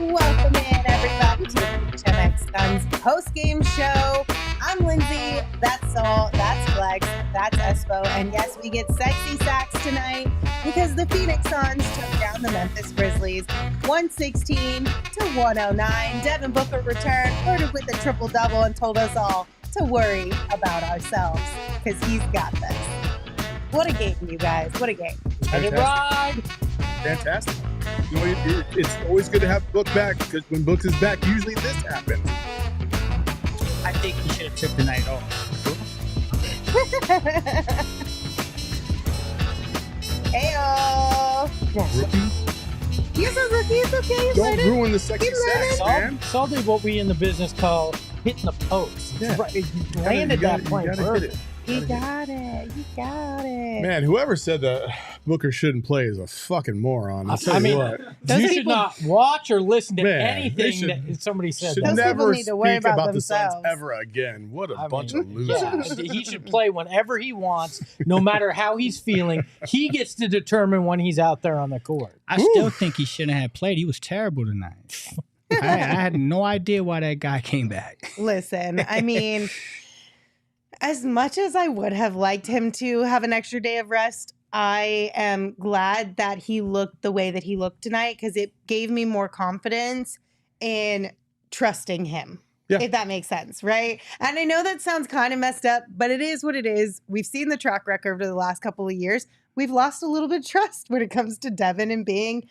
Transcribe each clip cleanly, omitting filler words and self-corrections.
Welcome in, everybody, to the PHNX Suns Postgame Show. I'm Lindsay. That's Saul. That's Flex. That's Espo. And yes, we get sexy sacks tonight because the Phoenix Suns took down the Memphis Grizzlies 116 to 109. Devin Booker returned, flirted with a triple-double, and told us all to worry about ourselves because he's got this. What a game, you guys. What a game. Let it ride. Fantastic. You know, it's always good to have Book back because when Book is back, usually this happens. I think he should have took the night off. Heyo. Rookie? He's a rookie. It's okay. He's Don't learning. ruin the sexy sacks, man. Saul did what we in the business call hitting the post. Yeah. Right. He landed that point perfect. He got it. He got it. Man, whoever said that Booker shouldn't play is a fucking moron. I'll tell I you mean, what. you should not watch or listen to Man, anything they that somebody said. Should Those that. people never need to worry speak about about the themselves. Suns ever again. What a bunch of Yeah, losers. he should play whenever he wants, no matter how he's feeling. He gets to determine when he's out there on the court. I still think he shouldn't have played. He was terrible tonight. I had no idea why that guy came back. Listen, I mean, as much as I would have liked him to have an extra day of rest, I am glad that he looked the way that he looked tonight because it gave me more confidence in trusting him. Yeah. If that makes sense, right? And I know that sounds kind of messed up, but it is what it is. We've seen the track record over the last couple of years. We've lost a little bit of trust when it comes to Devin and being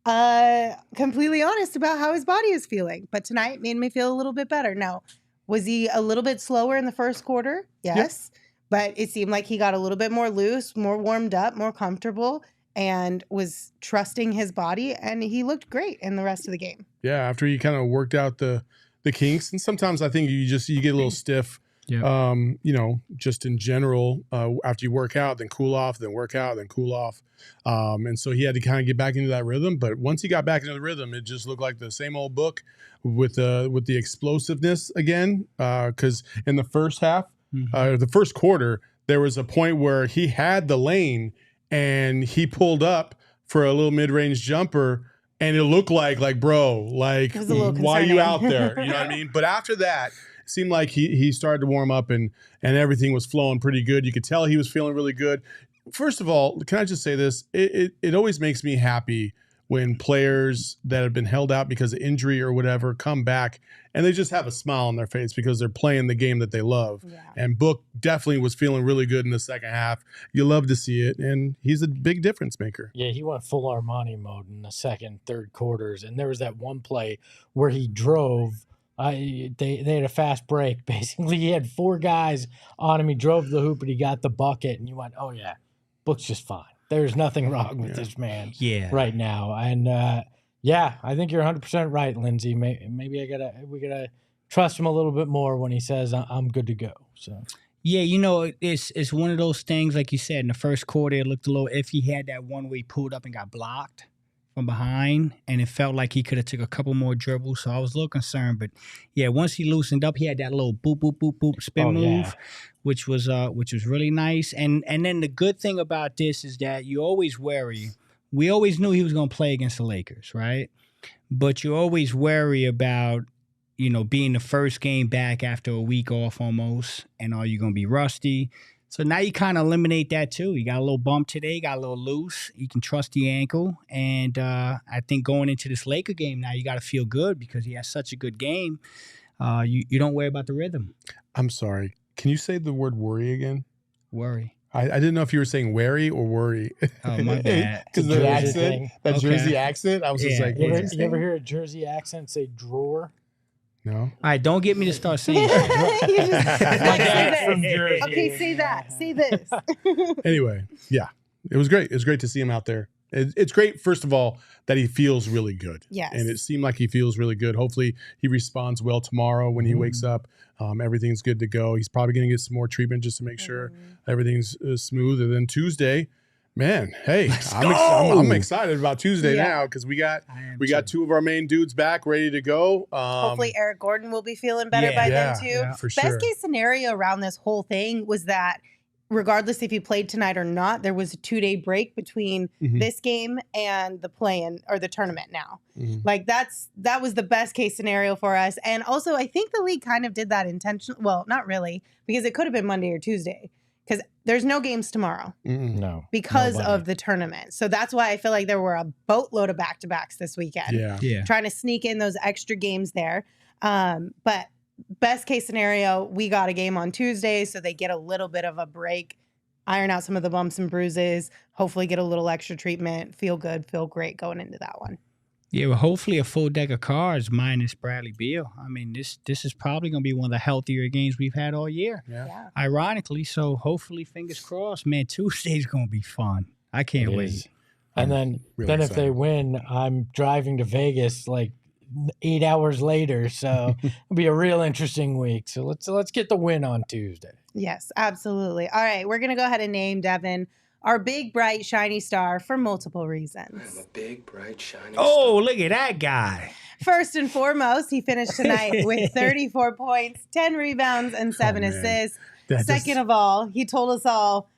completely honest about how his body is feeling. But tonight made me feel a little bit better. Now, was he a little bit slower in the first quarter? Yes. Yeah. But it seemed like he got a little bit more loose, more warmed up, more comfortable, and was trusting his body. And he looked great in the rest of the game. Yeah, after he kind of worked out the kinks. And sometimes I think you get a little stiff. Yeah. You know, just in general, after you work out, then cool off, then work out, then cool off. And so he had to kind of get back into that rhythm. But once he got back into the rhythm, it just looked like the same old Book with the explosiveness again. Because in the first half, the first quarter, there was a point where he had the lane and he pulled up for a little mid-range jumper. And it looked like bro, like, why are you out there? You know what I mean? But after that, it seemed like he started to warm up and everything was flowing pretty good. You could tell he was feeling really good. First of all, can I just say this? It always makes me happy when players that have been held out because of injury or whatever come back and they just have a smile on their face because they're playing the game that they love. Yeah. And Book definitely was feeling really good in the second half. You love to see it, and he's a big difference maker. Yeah, he went full Armani mode in the second, third quarters, and there was that one play where he drove. They had a fast break. Basically, he had four guys on him. He drove the hoop, and he got the bucket, and you went, oh, yeah, Book's just fine. There's nothing wrong with this man right now. And, yeah, I think you're 100% right, Lindsay. Maybe we gotta trust him a little bit more when he says I'm good to go. So yeah, you know, it's one of those things, like you said, in the first quarter, it looked a little iffy. He had that one where he pulled up and got blocked from behind, and it felt like he could have took a couple more dribbles. So I was a little concerned, but yeah, once he loosened up, he had that little boop boop boop boop spin move, which was really nice. And then the good thing about this is that you always worry. We always knew he was going to play against the Lakers, right? But you always worry about, you know, being the first game back after a week off almost, and are you going to be rusty? So now you kind of eliminate that too. You got a little bump today, got a little loose. You can trust the ankle. And I think going into this Laker game now, you got to feel good because he has such a good game. You don't worry about the rhythm. I'm sorry. Can you say the word worry again? Worry. I didn't know if you were saying wary or worry. Oh, my bad. Because the accent, that Jersey accent, I was just like, you ever hear a Jersey accent say drawer? No. All right, don't get me to start saying that. You just- My dad's from Jersey. Okay, see that. See this. Anyway, yeah, it was great. It was great to see him out there. It's great, first of all, that he feels really good. Yes. And it seemed like he feels really good. Hopefully he responds well tomorrow when he wakes up. Everything's good to go. He's probably going to get some more treatment just to make sure everything's smooth. And then Tuesday, man, hey, I'm excited about Tuesday now because we got two of our main dudes back ready to go. Hopefully Eric Gordon will be feeling better by then too. Yeah, for sure. Best case scenario around this whole thing was that regardless if you played tonight or not, there was a 2-day break between this game and the play-in or the tournament now. Like that was the best case scenario for us. And also I think the league kind of did that intentionally. Well, not really, because it could have been Monday or Tuesday because there's no games tomorrow. No. Because of the tournament. So that's why I feel like there were a boatload of back-to-backs this weekend. Yeah. Trying to sneak in those extra games there. But best case scenario, we got a game on Tuesday, so they get a little bit of a break, iron out some of the bumps and bruises, hopefully get a little extra treatment, feel good, feel great going into that one. Yeah, well, hopefully a full deck of cards minus Bradley Beal. I mean, this is probably going to be one of the healthier games we've had all year. Yeah. Ironically, so hopefully, fingers crossed, man, Tuesday's going to be be I can't It wait. is. And then really if excited. they win, I'm driving to Vegas like 8 hours later, so it'll be a real interesting week. So let's get the win on Tuesday. Yes, absolutely. All right, we're going to go ahead and name Devin our big, bright, shiny star for multiple reasons. I'm a big, bright, shiny Oh, look at that guy. First and foremost, he finished tonight with 34 points, 10 rebounds, and 7 man. assists. That Second of all, he told us all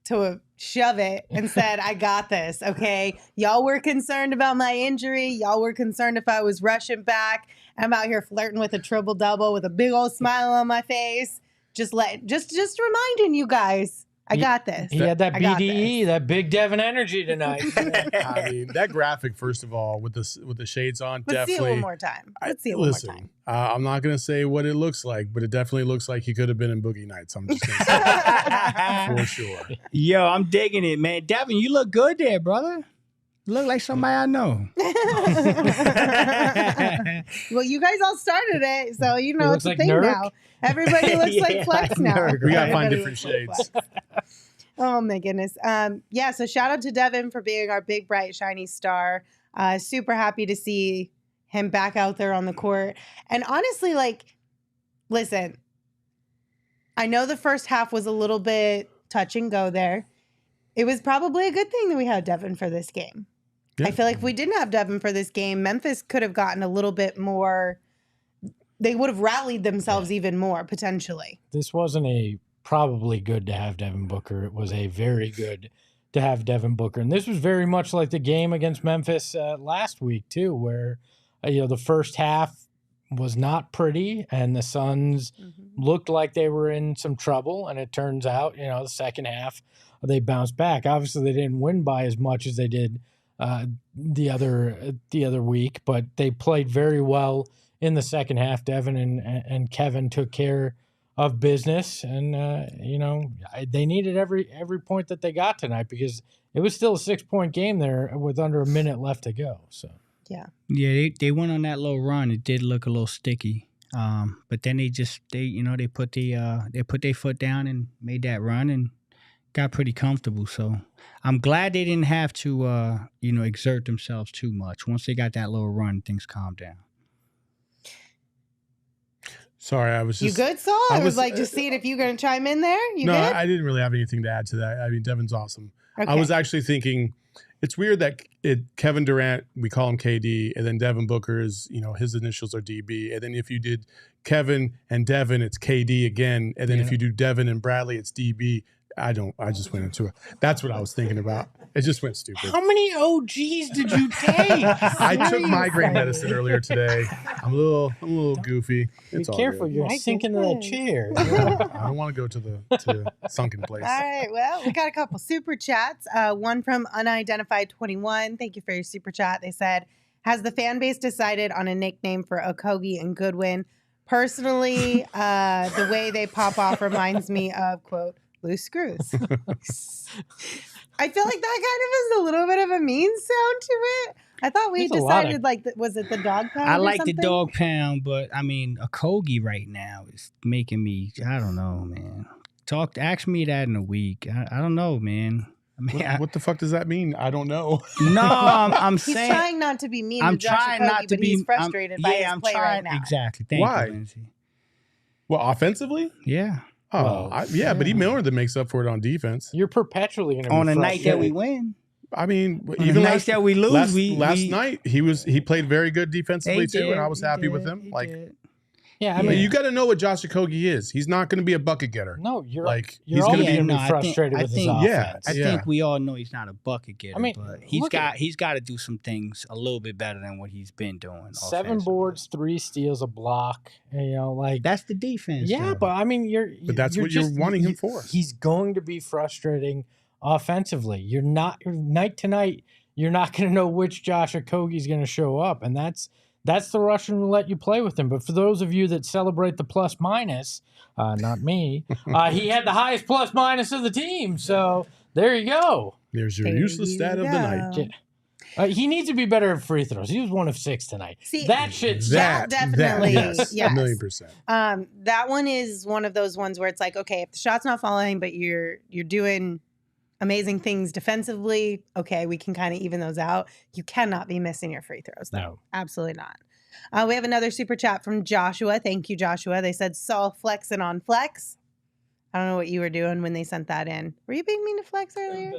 to shove it and said, I got this, okay? Y'all were concerned about my injury. Y'all were concerned if I was rushing back. I'm out here flirting with a triple-double with a big old smile on my face. Just reminding you guys, I got this. He had that I got BDE, that big Devin energy tonight. I mean, that graphic, first of all, with the shades on, Let's see it definitely. one more time. Let's see it one more time. I'm not going to say what it looks like, but it definitely looks like he could have been in Boogie Nights. I'm just going to say for sure. Yo, I'm digging it, man. Devin, you look good there, brother. You look like somebody I know. Well, you guys all started it, so you know it's looks a like thing Nurk. now. Everybody looks like Yeah, Flex now. Nurk. We gotta find Everybody different looks like shades. Flex. Oh my goodness. Yeah, so shout out to Devin for being our big, bright, shiny star. Super happy to see him back out there on the court. And honestly, like, listen, I know the first half was a little bit touch and go there. It was probably a good thing that we had Devin for this game. Yeah. I feel like if we didn't have Devin for this game, Memphis could have gotten a little bit more. They would have rallied themselves even more, potentially. This wasn't a probably good to have Devin Booker. It was a very good to have Devin Booker. And this was very much like the game against Memphis last week, too, where the first half was not pretty and the Suns looked like they were in some trouble. And it turns out, the second half, they bounced back. Obviously, they didn't win by as much as they did the other week, but they played very well in the second half. Devin and Kevin took care of business, and they needed every point that they got tonight because it was still a 6-point game there with under a minute left to go. So Yeah, they went on that little run. It did look a little sticky, but then they put their foot down and made that run and got pretty comfortable. So I'm glad they didn't have to exert themselves too much. Once they got that little run, things calmed down. Sorry, I was just. you good, Saul? I was was, like, just seeing if you're going to chime in there. You No, good? I didn't really have anything to add to that. I mean, Devin's awesome. Okay. I was actually thinking it's weird that Kevin Durant, we call him KD, and then Devin Booker is, his initials are DB. And then if you did Kevin and Devin, it's KD again. And then if you do Devin and Bradley, it's DB. I just went into it. That's what I was thinking about. It just went stupid. how many OGs did you take? I took migraine medicine earlier today. I'm a little goofy. It's Be all careful, good. you're My sinking into that goodness. chair. I don't want to go to the sunken place. All right. Well, we got a couple super chats. One from Unidentified 21. Thank you for your super chat. They said, has the fan base decided on a nickname for Okogie and Goodwin? Personally, the way they pop off reminds me of, quote, loose screws. I feel like that kind of is a little bit of a mean sound to it. I thought we There's a lot decided was it the dog pound? I or like the something? dog pound, but I mean, a Kogi right now is making me. I don't know, man. Ask me that in a week. I don't know, man. I mean, What the fuck does that mean? I don't know. no, I'm He's saying. trying not to be mean I'm to Josh trying Okogie, not to but be. he's frustrated by his play right now. Exactly. Thank Why? you, Lindsay. Well, offensively? Yeah. Oh, Well, yeah, but he more than makes up for it on defense. You're perpetually going to be On a night that we frustrated. win. I mean, On even the nights that we lose, last night he played very good defensively too, and I was happy with him. Yeah, I But mean, you got to know what Josh Okogie is. He's not going to be a bucket getter. no, you're Like, you're he's always gonna be- going to be I frustrated think- with I his think- offense. I think we all know he's not a bucket getter. I mean, but look at- he's got to do some things a little bit better than what he's been doing. 7 offensively. boards, 3 steals, a block. You know, like That's the defense. yeah, though. but I mean, But that's what you're wanting him for. He's going to be frustrating offensively. You're night to night. You're not going to know which Josh Okogie is going to show up, and that's the Russian roulette you play with him. But for those of you that celebrate the plus minus, not me, he had the highest plus minus of the team. So there you go. There's your There useless you stat of the night. go. He needs to be better at free throws. He was 1 of 6 tonight. See, that shit's That definitely, yes, yes. 1,000,000%. That one is one of those ones where it's like, okay, if the shot's not falling, but you're doing amazing things defensively, okay, we can kind of even those out. You cannot be missing your free throws, though. No. Absolutely not. We have another super chat from Joshua. Thank you, Joshua. They said, Saul flexing on flex. I don't know what you were doing when they sent that in. Were you being mean to Flex earlier?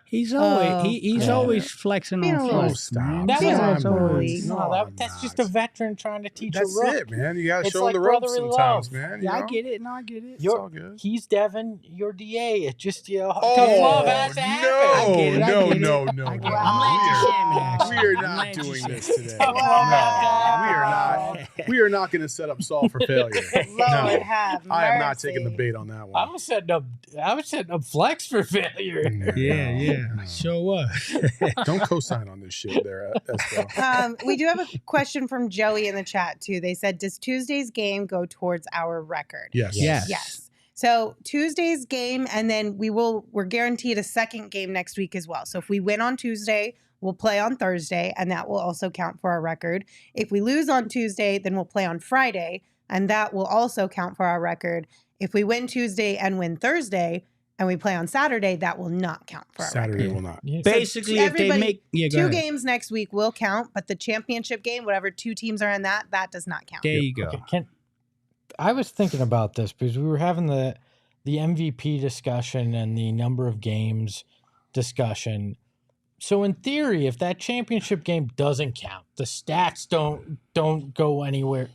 He's always he's yeah. always flexing Being a on little- Flex. stop. man. That Yeah, was I'm a bully. that's just a veteran trying to teach That's a rook. it, man. You got to It's show like him the ropes brotherly sometimes, love. man. Yeah, I know? get it. No, I get it. It's all good. He's Devin, you're DA. It just tough Oh, love has to happen. I get it, I no, get it. no, no, I no. get it. I'm letting you share me, actually. We are I'm not letting you doing share this me. today. Tough No, love has to we are happen. not. We are not going to set up Saul for failure. Lord No, have mercy. I am not taking the bait on that I one. was setting up Flex for failure. Yeah. Show was. Don't co-sign on this shit there, Espo. We do have a question from Joey in the chat, too. They said, does Tuesday's game go towards our record? Yes. Yes. Yes. So Tuesday's game, and then we're guaranteed a second game next week as well. So if we win on Tuesday, we'll play on Thursday, and that will also count for our record. If we lose on Tuesday, then we'll play on Friday, and that will also count for our record. If we win Tuesday and win Thursday, and we play on Saturday, that will not count for our Saturday record. will not. Basically, if they everybody- make go 2 ahead. games next week will count, but the championship game, whatever 2 teams are in that does not count. There you go. Okay, I was thinking about this because we were having the MVP discussion and the number of games discussion. So in theory, if that championship game doesn't count, the stats don't go anywhere.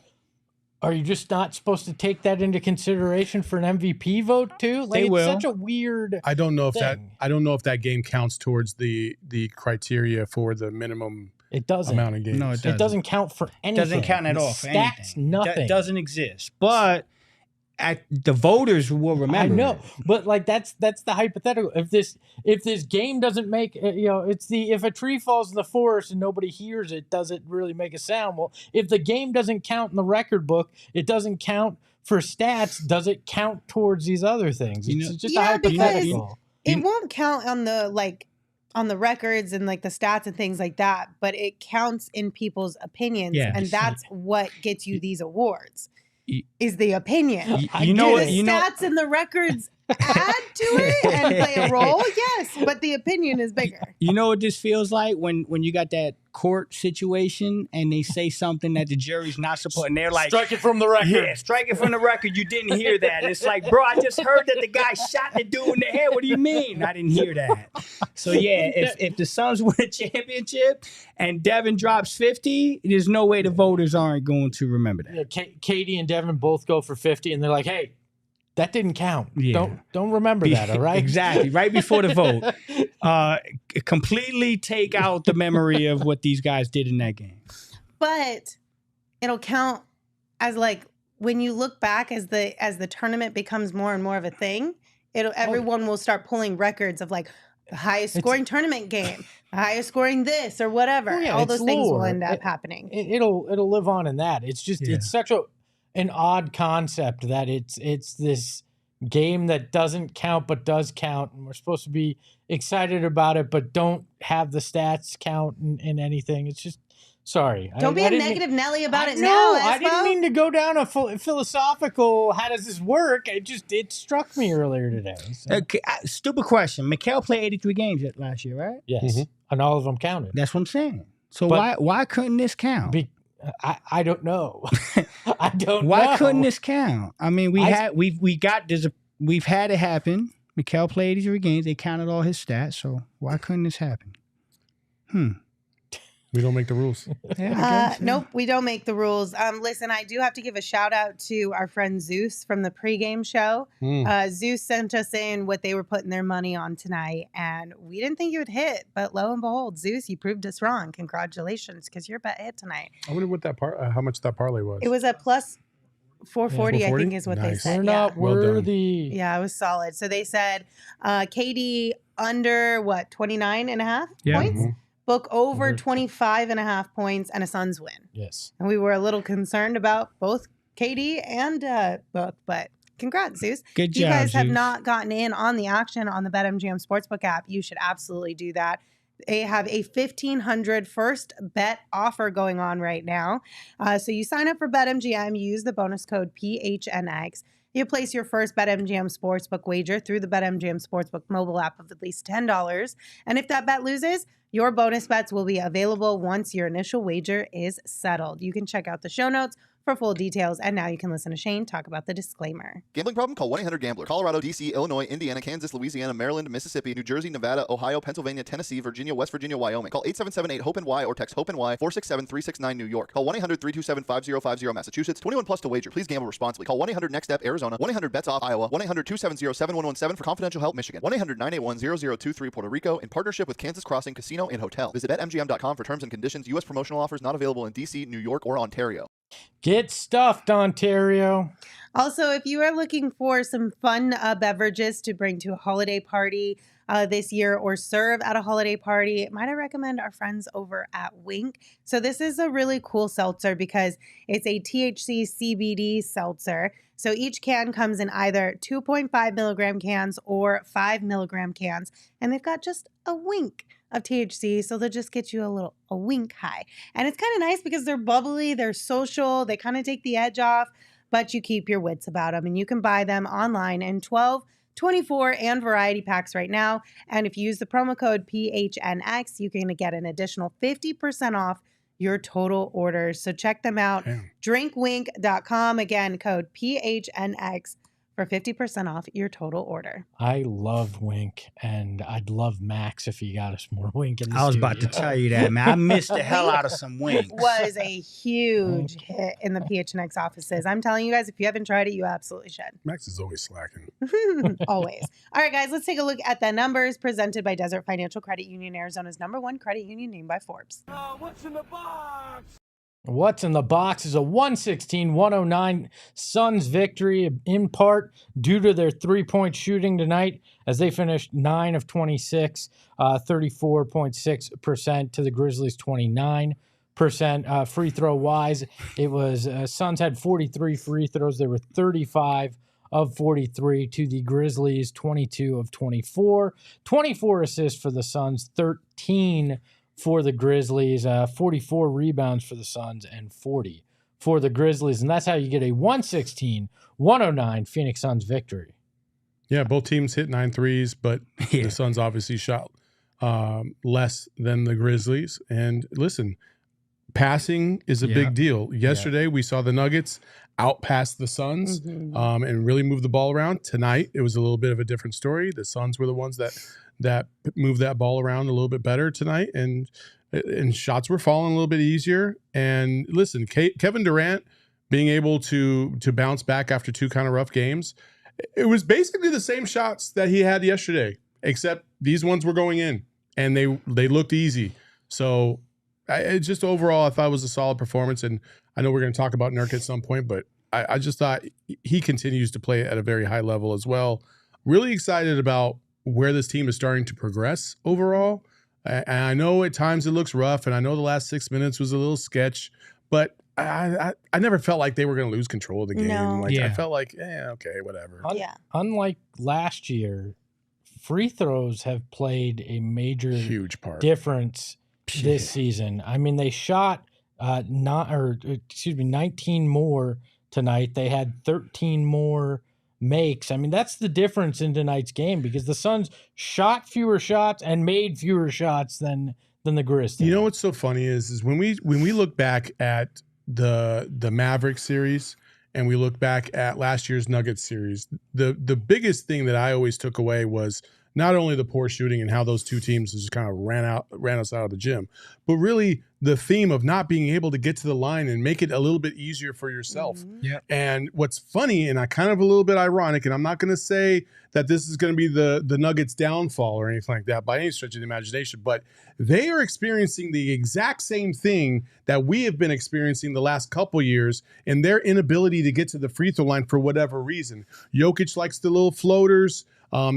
Are you just not supposed to take that into consideration for an MVP vote too? Like, They it's will. such a weird. I don't know if thing. that game counts towards the criteria for the minimum It doesn't. amount of games. No, It doesn't count for anything. Doesn't count at all. For Stats, anything. nothing. Doesn't exist. But the voters will remember. I know, it. but like that's the hypothetical. If this game doesn't make it's if a tree falls in the forest and nobody hears it, does it really make a sound? Well, if the game doesn't count in the record book, it doesn't count for stats. Does it count towards these other things? It's just a Yeah, because hypothetical. It won't count on the records and like the stats and things like that, but it counts in people's opinions, Yes. and that's what gets you these awards. Y- Is the opinion. I You know get what? it. The You know. stats and the records add to it and play a role, yes, but the opinion is bigger. You know what this feels like when you got that court situation and they say something that the jury's not supposed, and they're like, Strike it from the record. yeah, strike it from the record. You didn't hear that. It's like, bro, I just heard that the guy shot the dude in the head. What do you mean? I didn't hear that. So yeah, if the Suns win a championship and Devin drops 50, there's no way the voters aren't going to remember that. Yeah, Katie and Devin both go for 50, and they're like, "Hey, that didn't count. Yeah. Don't remember that, all right?" Exactly. Right before the vote. Completely take out the memory of what these guys did in that game. But it'll count as like when you look back as the tournament becomes more and more of a thing, everyone will start pulling records of like the highest scoring tournament game, the highest scoring this or whatever. Oh, yeah, all it's those things will lore. end up happening. It'll live on in that. It's just Yeah. it's such an odd concept that it's this game that doesn't count but does count, and we're supposed to be excited about it but don't have the stats count in anything. It's just sorry. Don't be a negative Nelly about it now. I didn't mean to go down a philosophical how does this work. It struck me earlier today. So. Stupid question. Mikal played 83 games last year, right? Yes, and all of them counted. That's what I'm saying. So why couldn't this count? I don't know. I don't know. Why couldn't this count? I mean, we've had it happen. Mikal played 83 games. They counted all his stats. So why couldn't this happen? We don't make the rules. Nope, we don't make the rules. Listen, I do have to give a shout out to our friend Zeus from the pregame show. Zeus sent us in what they were putting their money on tonight, and we didn't think it would hit, but lo and behold, Zeus, you proved us wrong. Congratulations, because your bet hit tonight. I wonder what how much that parlay was. It was a plus 440, I think is what they said. We're not worthy. Yeah, it was solid. So they said KD under 29.5 points? Book over 25.5 points and a Suns win. Yes. And we were a little concerned about both KD and both, but congrats, Zeus. Good If job, you guys have Zeus. not gotten in on the action on the BetMGM Sportsbook app, you should absolutely do that. They have a $1,500 first bet offer going on right now. So you sign up for BetMGM, you use the bonus code PHNX. You place your first BetMGM Sportsbook wager through the BetMGM Sportsbook mobile app of at least $10. And if that bet loses, your bonus bets will be available once your initial wager is settled. You can check out the show notes for full details. And now you can listen to Shane talk about the disclaimer. Gambling problem? Call 1-800-GAMBLER. Colorado, D.C., Illinois, Indiana, Kansas, Louisiana, Maryland, Mississippi, New Jersey, Nevada, Ohio, Pennsylvania, Tennessee, Virginia, West Virginia, Wyoming. Call 877-8-HOPE-NY or text HOPE-NY 467-369 New York. Call 1-800-327-5050 Massachusetts. 21 plus to wager. Please gamble responsibly. Call 1-800-NEXT-STEP Arizona. 1-800-BETS-OFF Iowa. 1-800-270-7117 for confidential help Michigan. 1-800-981-0023 Puerto Rico in partnership with Kansas Crossing Casino and Hotel. Visit BetMGM.com for terms and conditions. U.S. promotional offers not available in D.C., New York, or Ontario. Get stuffed, Ontario. Also, if you are looking for some fun beverages to bring to a holiday party this year or serve at a holiday party, might I recommend our friends over at Wink. So this is a really cool seltzer because it's a THC CBD seltzer. So each can comes in either 2.5 milligram cans or 5 milligram cans, and they've got just a wink of THC, so they'll just get you a wink high. And it's kind of nice because they're bubbly, they're social, they kind of take the edge off, but you keep your wits about them. And you can buy them online in 12, 24, and variety packs right now. And if you use the promo code PHNX, you can get an additional 50% off your total orders. So check them out. Drinkwink.com. Again, code PHNX for 50% off your total order. I love Wink, and I'd love Max if he got us more Wink in the I was studio. about to tell you that, man. I missed the hell out of some Winks. Was a huge hit in the PHNX offices. I'm telling you guys, if you haven't tried it, you absolutely should. Max is always slacking. Always. All right, guys, let's take a look at the numbers presented by Desert Financial Credit Union, Arizona's #1 credit union named by Forbes. What's in the box? What's in the box is a 116-109 Suns victory, in part due to their three-point shooting tonight, as they finished 9 of 26, 34.6% to the Grizzlies' 29%. Free throw wise, it was Suns had 43 free throws. They were 35 of 43 to the Grizzlies, 22 of 24. 24 assists for the Suns, 13 for the Grizzlies, 44 rebounds for the Suns, and 40 for the Grizzlies. And that's how you get a 116-109 Phoenix Suns victory. Yeah, both teams hit 9 threes, but the Suns obviously shot less than the Grizzlies. And listen, passing is a big deal. Yesterday, we saw the Nuggets outpass the Suns and really move the ball around. Tonight, it was a little bit of a different story. The Suns were the ones that moved that ball around a little bit better tonight, and shots were falling a little bit easier. And listen, Kevin Durant being able to bounce back after 2 kind of rough games, it was basically the same shots that he had yesterday, except these ones were going in, and they looked easy. So just overall, I thought it was a solid performance, and I know we're going to talk about Nurkic at some point, but I just thought he continues to play at a very high level as well. Really excited about where this team is starting to progress overall. And I know at times it looks rough, and I know the last 6 minutes was a little sketch, but I never felt like they were going to lose control of the game. No. Like I Yeah. felt like, okay, whatever. Yeah. Unlike last year, free throws have played a major Huge part. difference this season. I mean, they shot 19 more tonight. They had 13 more makes. I mean, that's the difference in tonight's game because the Suns shot fewer shots and made fewer shots than the Grizzlies. You know what's so funny is when we look back at the Mavericks series and we look back at last year's Nuggets series, the biggest thing that I always took away was not only the poor shooting and how those two teams just kind of ran us out of the gym, but really the theme of not being able to get to the line and make it a little bit easier for yourself. Mhm. Yeah. And what's funny, and I kind of a little bit ironic, and I'm not going to say that this is going to be the Nuggets' downfall or anything like that by any stretch of the imagination, but they are experiencing the exact same thing that we have been experiencing the last couple years in their inability to get to the free throw line for whatever reason. Jokic likes the little floaters.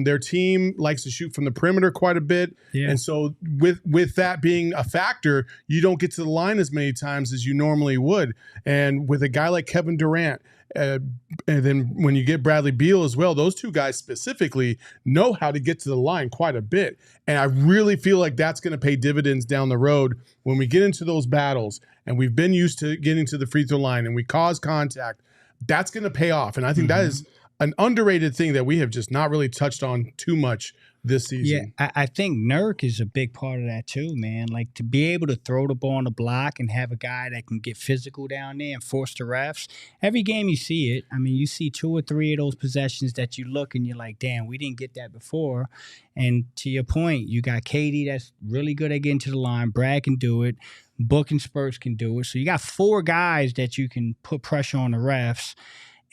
Their team likes to shoot from the perimeter quite a bit. Yeah. And so with that being a factor, you don't get to the line as many times as you normally would. And with a guy like Kevin Durant, and then when you get Bradley Beal as well, those two guys specifically know how to get to the line quite a bit. And I really feel like that's going to pay dividends down the road when we get into those battles and we've been used to getting to the free throw line and we cause contact. That's going to pay off. And I think that is an underrated thing that we have just not really touched on too much this season. Yeah, I think Nurk is a big part of that too, man. Like to be able to throw the ball on the block and have a guy that can get physical down there and force the refs. Every game you see it. I mean, you see 2 or 3 of those possessions that you look and you're like, damn, we didn't get that before. And to your point, you got KD that's really good at getting to the line. Brad can do it. Book and Spurs can do it. So you got 4 guys that you can put pressure on the refs.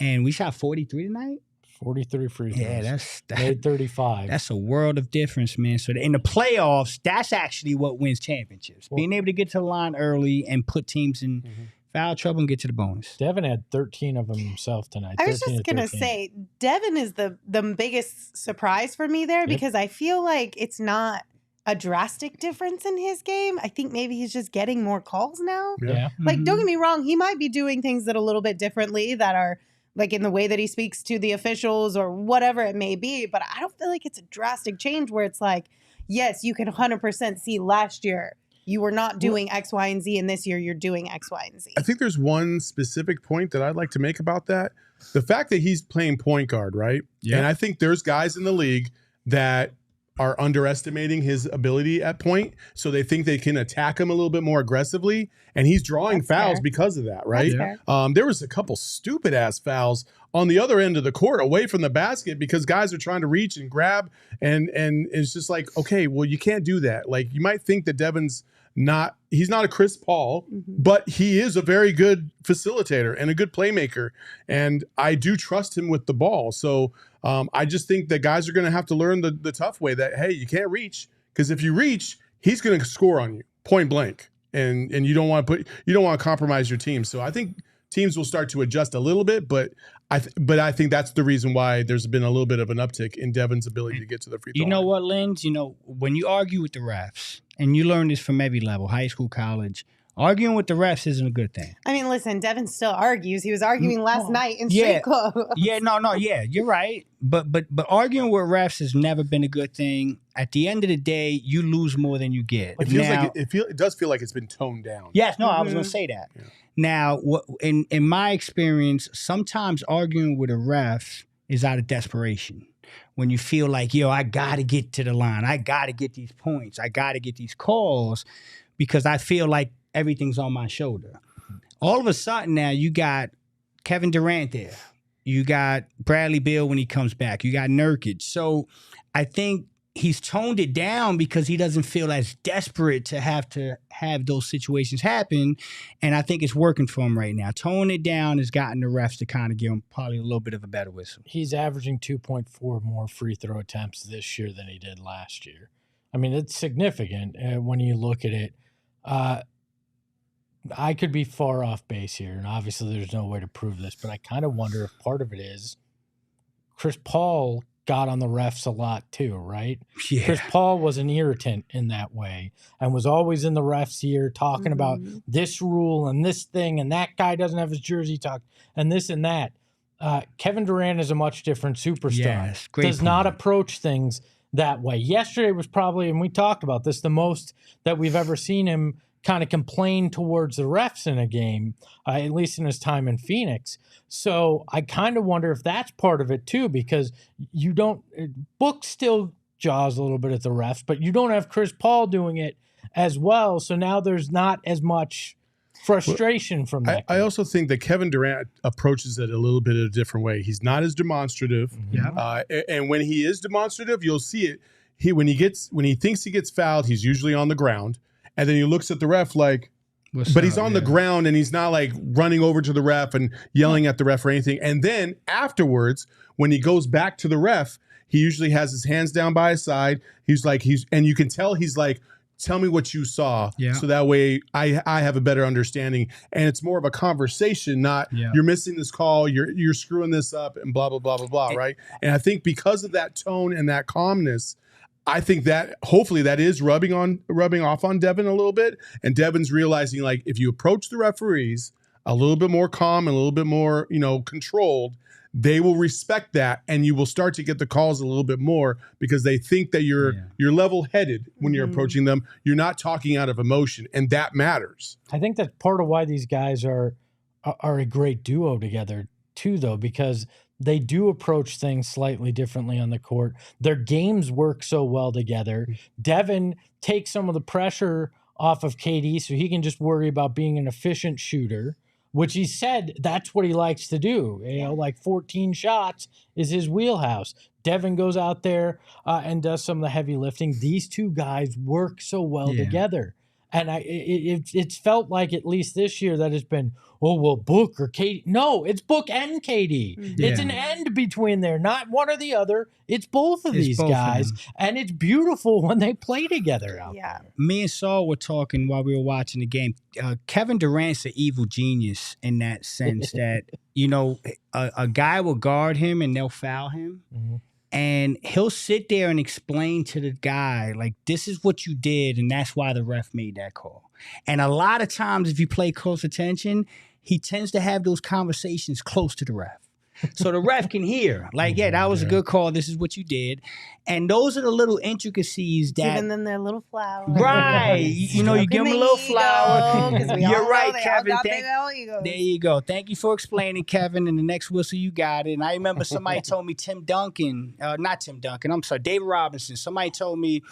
And we shot 43 tonight. 43 free throws. Yeah, made 35. That's a world of difference, man. So in the playoffs, that's actually what wins championships. Being able to get to the line early and put teams in foul trouble and get to the bonus. Devin had 13 of them himself tonight. I was just going to say, Devin is the biggest surprise for me there because I feel like it's not a drastic difference in his game. I think maybe he's just getting more calls now. Yeah. Like, don't get me wrong, he might be doing things that a little bit differently that are like in the way that he speaks to the officials or whatever it may be. But I don't feel like it's a drastic change where it's like, yes, you can 100% see last year you were not doing X, Y, and Z, and this year you're doing X, Y, and Z. I think there's one specific point that I'd like to make about that. The fact that he's playing point guard, right? Yeah. And I think there's guys in the league that are underestimating his ability at point, so they think they can attack him a little bit more aggressively, and he's drawing That's fouls fair. because of that, right? That's fair. There was a couple stupid ass fouls on the other end of the court, away from the basket, because guys are trying to reach and grab, and it's just like, okay, well, you can't do that. Like, you might think that Devin's he's not a Chris Paul, but he is a very good facilitator and a good playmaker, and I do trust him with the ball. So I just think that guys are going to have to learn the tough way that, hey, you can't reach, because if you reach, he's going to score on you point blank, and you don't want to compromise your team. So I think teams will start to adjust a little bit, but I think that's the reason why there's been a little bit of an uptick in Devin's ability to get to the free throw You know line. what, Linz? When you argue with the refs, and you learn this from every level, high school, college, arguing with the refs isn't a good thing. I mean, listen, Devin still argues. He was arguing last night in Yeah. street clothes. Yeah, you're right. But arguing with refs has never been a good thing. At the end of the day, you lose more than you get. It feels like it does feel like it's been toned down. Yes, no, I was going to say that. Yeah. Now, in my experience, sometimes arguing with a ref is out of desperation. When you feel like, I got to get to the line. I got to get these points. I got to get these calls because I feel like everything's on my shoulder. All of a sudden now you got Kevin Durant there. You got Bradley Beal when he comes back. You got Nurkic. So I think he's toned it down because he doesn't feel as desperate to have those situations happen. And I think it's working for him right now. Toning it down has gotten the refs to kind of give him probably a little bit of a better whistle. He's averaging 2.4 more free throw attempts this year than he did last year. I mean, it's significant when you look at it. I could be far off base here, and obviously there's no way to prove this, but I kind of wonder if part of it is Chris Paul got on the refs a lot too, right? Yeah. Chris Paul was an irritant in that way and was always in the refs' ear talking about this rule and this thing, and that guy doesn't have his jersey tucked and this and that. Kevin Durant is a much different superstar. Yes, great Does not point. approach things that way. Yesterday was probably, and we talked about this, the most that we've ever seen him kind of complain towards the refs in a game, at least in his time in Phoenix. So I kind of wonder if that's part of it too, because you don't, Book still jaws a little bit at the refs, but you don't have Chris Paul doing it as well. So now there's not as much frustration from that. I also think that Kevin Durant approaches it a little bit in a different way. He's not as demonstrative. And when he is demonstrative, you'll see it. When he thinks he gets fouled, he's usually on the ground. And then he looks at the ref like, he's on the ground and he's not like running over to the ref and yelling at the ref or anything. And then afterwards, when he goes back to the ref, he usually has his hands down by his side. And you can tell he's like, tell me what you saw. Yeah. So that way I have a better understanding. And it's more of a conversation, not you're missing this call, you're screwing this up and blah, blah, blah, blah, blah, right? And I think because of that tone and that calmness, I think that hopefully that is rubbing off on Devin a little bit. And Devin's realizing, like, if you approach the referees a little bit more calm and a little bit more, controlled, they will respect that, and you will start to get the calls a little bit more because they think that you're level-headed when you're approaching them. You're not talking out of emotion, and that matters. I think that's part of why these guys are a great duo together too, though, because they do approach things slightly differently on the court. Their games work so well together. Devin takes some of the pressure off of KD so he can just worry about being an efficient shooter, which he said that's what he likes to do. Like 14 shots is his wheelhouse. Devin goes out there and does some of the heavy lifting. These two guys work so well together. And it's felt like, at least this year, that it's been, Book or KD. No, it's Book and KD. It's an end between there, not one or the other. It's both of these guys. And it's beautiful when they play together out there. Me and Saul were talking while we were watching the game. Kevin Durant's an evil genius in that sense that, a guy will guard him and they'll foul him. And he'll sit there and explain to the guy, like, this is what you did, and that's why the ref made that call. And a lot of times, if you play close attention, he tends to have those conversations close to the ref. So the ref can hear, like, that was a good call. This is what you did. And those are the little intricacies that... Giving them their little flower. Right. You give them a little flower. You're right, Kevin. There you go. Thank you for explaining, Kevin. And the next whistle, you got it. And I remember somebody told me David Robinson. Somebody told me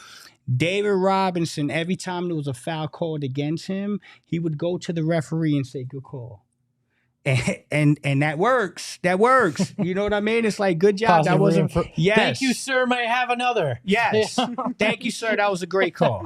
David Robinson, every time there was a foul called against him, he would go to the referee and say, good call. And that works. That works. You know what I mean? It's like, good job. That wasn't for. Yes. Thank you, sir. May I have another? Yes. Thank you, sir. That was a great call.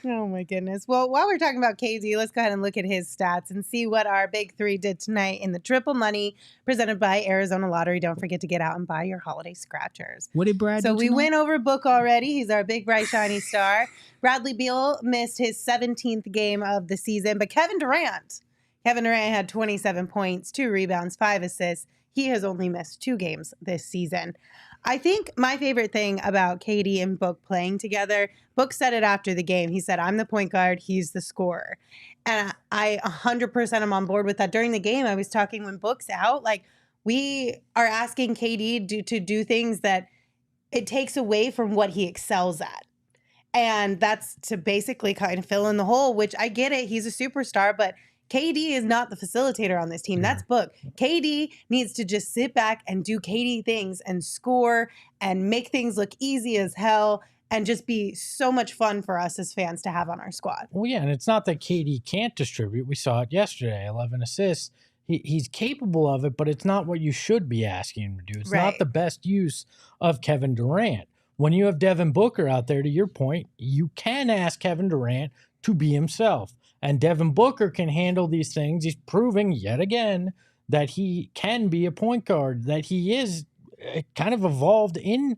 Oh my goodness. Well, while we're talking about KD, let's go ahead and look at his stats and see what our big three did tonight in the Triple Money presented by Arizona Lottery. Don't forget to get out and buy your holiday scratchers. What did Brad do So we tonight? went over Book already. He's our big, bright, shiny star. Bradley Beal missed his 17th game of the season, but Kevin Durant had 27 points, 2 rebounds, 5 assists. He has only missed 2 games this season. I think my favorite thing about KD and Book playing together, Book said it after the game. He said, I'm the point guard, he's the scorer. And I 100% am on board with that. During the game, I was talking when Book's out, like, we are asking KD to do things that it takes away from what he excels at. And that's to basically kind of fill in the hole, which I get it. He's a superstar, but KD is not the facilitator on this team. That's Book. KD needs to just sit back and do KD things and score and make things look easy as hell and just be so much fun for us as fans to have on our squad. Well, yeah, and it's not that KD can't distribute. We saw it yesterday, 11 assists. He's capable of it, but it's not what you should be asking him to do. It's not the best use of Kevin Durant. When you have Devin Booker out there, to your point, you can ask Kevin Durant to be himself. And Devin Booker can handle these things. He's proving yet again that he can be a point guard, that he is kind of evolved into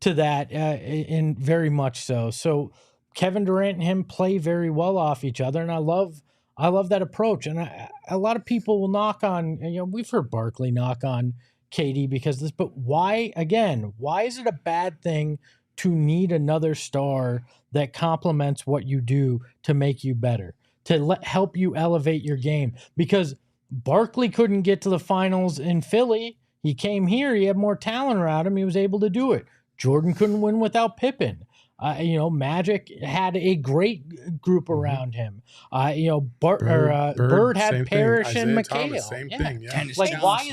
that in very much so. So Kevin Durant and him play very well off each other, and I love that approach. And a lot of people will knock on, we've heard Barkley knock on KD because this, but why is it a bad thing to need another star that complements what you do to make you better, to help you elevate your game? Because Barkley couldn't get to the finals in Philly. He came here. He had more talent around him. He was able to do it. Jordan couldn't win without Pippen. Magic had a great group around him. Bird had Parrish and McHale. Same thing. Yeah. Like, why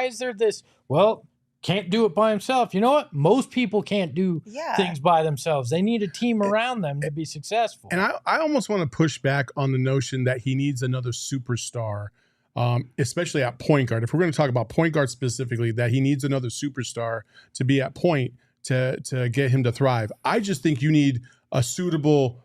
is there this? Well, can't do it by himself. You know what? Most people can't do things by themselves. They need a team around them to be successful. And I almost want to push back on the notion that he needs another superstar, especially at point guard. If we're going to talk about point guard specifically, that he needs another superstar to be at point to get him to thrive. I just think you need a suitable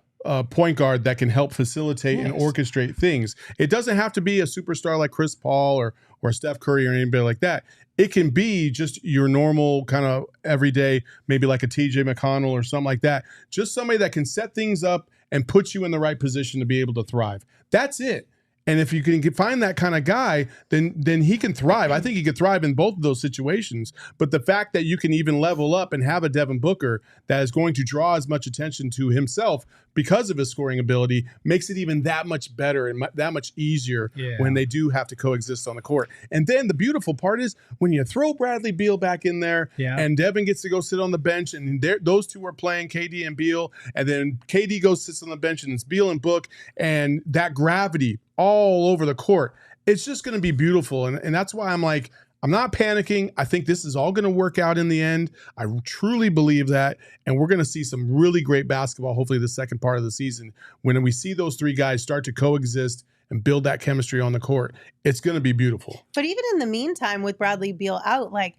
point guard that can help facilitate and orchestrate things. It doesn't have to be a superstar like Chris Paul or Steph Curry or anybody like that. It can be just your normal kind of everyday, maybe like a TJ McConnell or something like that. Just somebody that can set things up and put you in the right position to be able to thrive. That's it. And if you can find that kind of guy, then he can thrive. I think he could thrive in both of those situations. But the fact that you can even level up and have a Devin Booker that is going to draw as much attention to himself because of his scoring ability makes it even that much better and that much easier when they do have to coexist on the court. And then the beautiful part is when you throw Bradley Beal back in there and Devin gets to go sit on the bench and those two are playing, KD and Beal, and then KD goes sits on the bench and it's Beal and Book, and that gravity all over the court. It's just going to be beautiful. And that's why I'm like, I'm not panicking. I think this is all going to work out in the end. I truly believe that. And we're going to see some really great basketball, hopefully the second part of the season, when we see those three guys start to coexist and build that chemistry on the court. It's going to be beautiful. But even in the meantime, with Bradley Beal out, like,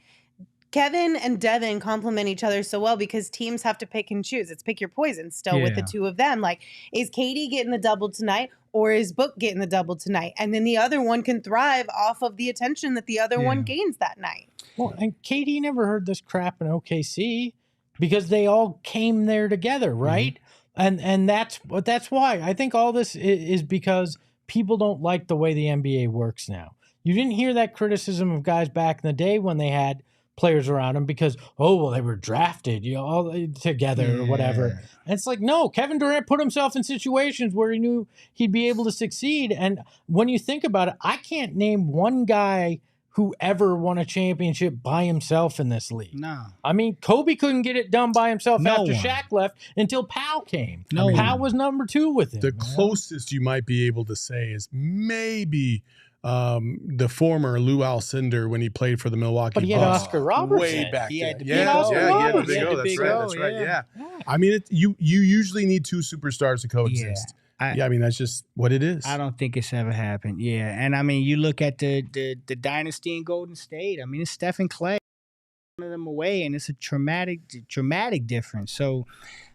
Kevin and Devin complement each other so well because teams have to pick and choose. It's pick your poison still with the two of them. Like, is KD getting the double tonight or is Book getting the double tonight? And then the other one can thrive off of the attention that the other one gains that night. Well, and KD never heard this crap in OKC because they all came there together, right? And that's why. I think all this is because people don't like the way the NBA works now. You didn't hear that criticism of guys back in the day when they had players around him because, they were drafted, all together or whatever. And it's like, no, Kevin Durant put himself in situations where he knew he'd be able to succeed. And when you think about it, I can't name one guy who ever won a championship by himself in this league. No. I mean, Kobe couldn't get it done by himself after Shaq left until Powell came. Powell was number 2 with him. The closest you might be able to say is maybe the former Lou Alcindor when he played for the Milwaukee Bucks. But he had Oscar Robertson. Way back He had then. the big O. He had the big O. That's right. Yeah. I mean, you usually need two superstars to coexist. I mean, that's just what it is. I don't think it's ever happened. Yeah. And I mean, you look at the dynasty in Golden State. I mean, it's Steph and Clay, one of them away, and it's a dramatic difference. So,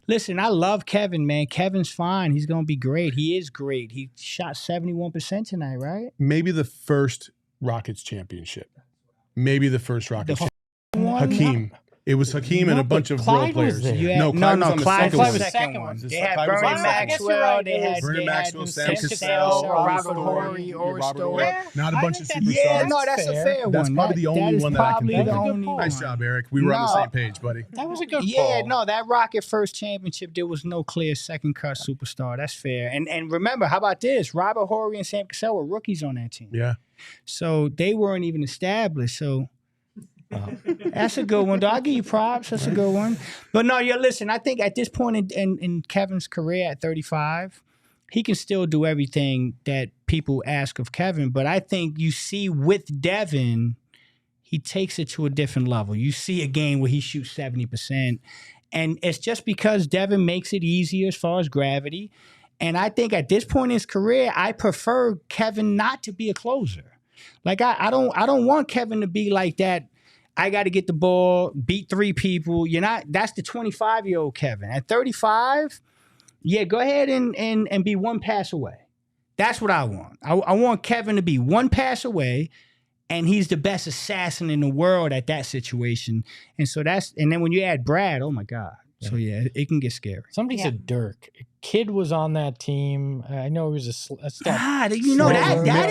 listen, I love Kevin, man. Kevin's fine. He's going to be great. He is great. He shot 71% tonight, right? Maybe the first Rockets championship. Hakeem. It was Hakeem and a bunch of role players. No, Clyde was on the Clyde second was the second one. They had Vernon Maxwell. They had Sam Cassell, Robert Horry, not a bunch of superstars. Yeah, no, that's a fair one. That's probably the only one that I can think of. Nice Nice job, Eric. We were on the same page, buddy. That was a good Yeah, call. no, that Rocket first championship, there was no clear second cut superstar. That's fair. And remember, how about this? Robert Horry and Sam Cassell were rookies on that team. Yeah. So they weren't even established. So that's a good one. I'll give you props. That's a good one. But no, listen, I think at this point in Kevin's career at 35, he can still do everything that people ask of Kevin. But I think you see with Devin, he takes it to a different level. You see a game where he shoots 70%. And it's just because Devin makes it easier as far as gravity. And I think at this point in his career, I prefer Kevin not to be a closer. Like I don't want Kevin to be like that. I got to get the ball, beat 3 people. You're not. That's the 25-year-old Kevin. At 35, go ahead and be one pass away. That's what I want. I want Kevin to be one pass away, and he's the best assassin in the world at that situation. And so and then when you add Brad, oh my God, So yeah, it can get scary. Somebody said Dirk. Kid was on that team. I know he was a step. That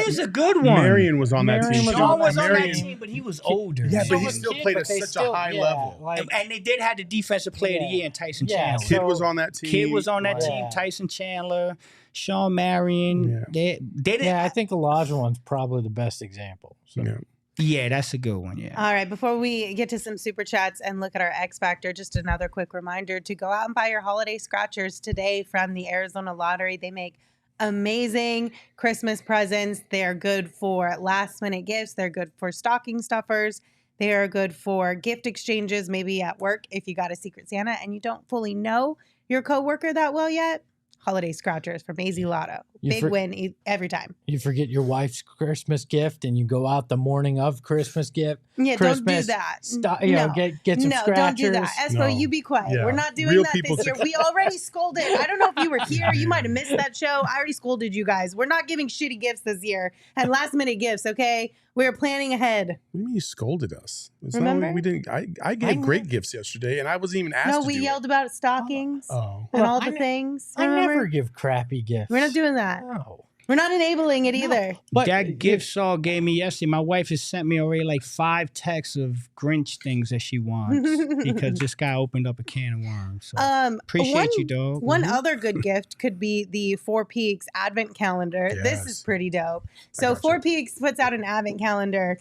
is a good one. Marion was on that team. Sean was on that Marion- team, but he was older. Yeah, but he was still kid, played but at they such still- a high yeah, level. like- And they did have the defensive player of the year in Tyson Yeah, Chandler. Kid was on that team. Kid was on that Yeah. team. Tyson Chandler, Sean Marion. Yeah. They did. Yeah, I think Elijah one's probably the best example. So. Yeah. Yeah, that's a good one. Yeah. All right, before we get to some super chats and look at our X Factor, just another quick reminder to go out and buy your holiday scratchers today from the Arizona Lottery. They make amazing Christmas presents. They're good for last minute gifts. They're good for stocking stuffers. They are good for gift exchanges, maybe at work if you got a Secret Santa and you don't fully know your coworker that well yet. Holiday scratchers from AZ Lotto. Big win every time. You forget your wife's Christmas gift and you go out the morning of Christmas gift. Yeah, Christmas, don't do that. Get some no, scratchers. don't do that. Espo, No. you be quiet. Yeah. We're not doing Real that people this year. We already scolded. I don't know if you were here. You might have missed that show. I already scolded you guys. We're not giving shitty gifts this year and last minute gifts, okay? We're planning ahead. What do you mean you scolded us? It's not Remember? like we didn't. I gave great gifts yesterday, and I wasn't even asked No, to we do yelled it. about stockings Oh. and all I the things. I Remember? never give crappy gifts. We're not doing that. No. We're not enabling it either. But that gift Saul gave me yesterday, my wife has sent me already like 5 texts of Grinch things that she wants because this guy opened up a can of worms. So appreciate you, dog. One other good gift could be the Four Peaks Advent Calendar. This is Yes. pretty dope. So gotcha. Four Peaks puts out an Advent Calendar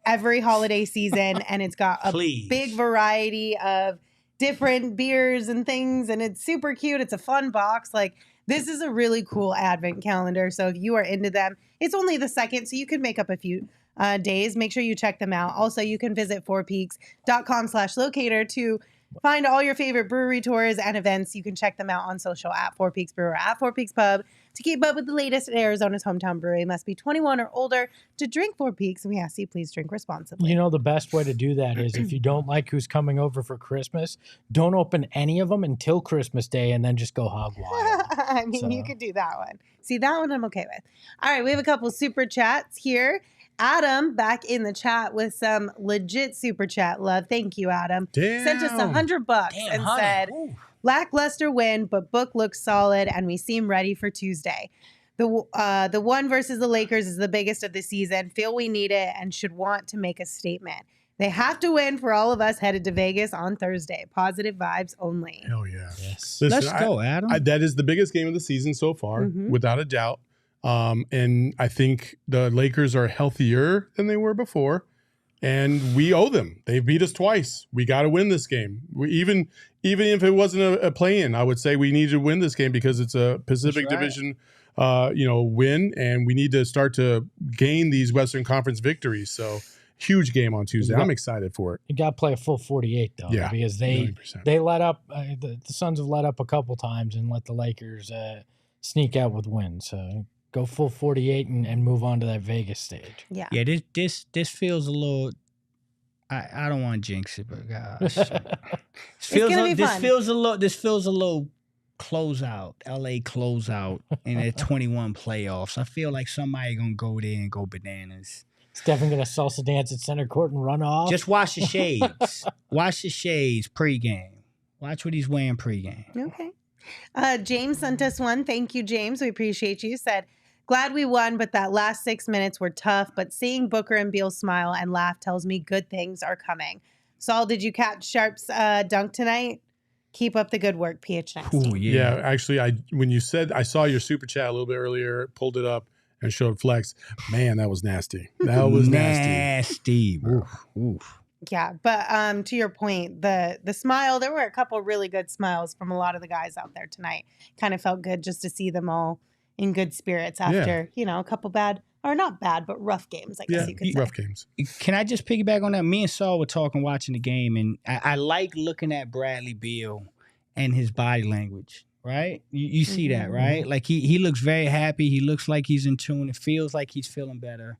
every holiday season, and it's got a big variety of different beers and things, and it's super cute. It's a fun box. Like, this is a really cool Advent calendar. So if you are into them, it's only the 2nd, so you can make up a few days. Make sure you check them out. Also, you can visit fourpeaks.com/locator to find all your favorite brewery tours and events. You can check them out on social at Four Peaks Brewer, at Four Peaks Pub. To keep up with the latest at Arizona's hometown brewery, must be 21 or older to drink Four Peaks. And we ask you please drink responsibly. You know, the best way to do that is if you don't like who's coming over for Christmas, don't open any of them until Christmas Day and then just go hog wild. I mean, you could do that one. See, that one I'm okay with. All right, we have a couple super chats here. Adam back in the chat with some legit super chat love. Thank you, Adam. Damn. Sent us $100 and said, lackluster win, but Book looks solid and we seem ready for Tuesday. The one versus the Lakers is the biggest of the season. Feel we need it and should want to make a statement. They have to win for all of us headed to Vegas on Thursday. Positive vibes only. Hell yeah. Yes. Listen, Let's go, Adam. that is the biggest game of the season so far, without a doubt. And I think the Lakers are healthier than they were before, and we owe them. They beat us twice. We got to win this game. Even if it wasn't a play-in, I would say we need to win this game because it's a Pacific Division, win, and we need to start to gain these Western Conference victories. So huge game on Tuesday. I'm excited for it. You got to play a full 48, though, Yeah, because 100%. they let up. The Suns have let up a couple times and let the Lakers sneak out with wins. So go full 48 and move on to that Vegas stage. Yeah. Yeah, this feels a little. I don't want to jinx it, but gosh, this feels a little closeout, LA closeout in the 21 playoffs. I feel like somebody gonna go there and go bananas. Stephen gonna salsa dance at center court and run off. Just watch the shades. Watch the shades pregame. Watch what he's wearing pregame. Okay. James sent us one. Thank you, James. We appreciate you. Said, glad we won, but that last 6 minutes were tough. But seeing Booker and Beal smile and laugh tells me good things are coming. Saul, did you catch Sharp's dunk tonight? Keep up the good work, PHNX. Ooh, Yeah, actually, when you said I saw your super chat a little bit earlier, pulled it up and showed flex. Man, that was nasty. That was nasty. Oof, oof. Yeah, but to your point, the smile, there were a couple really good smiles from a lot of the guys out there tonight. Kind of felt good just to see them all in good spirits after, a couple bad, or not bad, but rough games, I guess you could say. Rough games. Can I just piggyback on that? Me and Saul were talking, watching the game, and I like looking at Bradley Beal and his body language, right? You see that, right? Like he looks very happy. He looks like he's in tune. It feels like he's feeling better.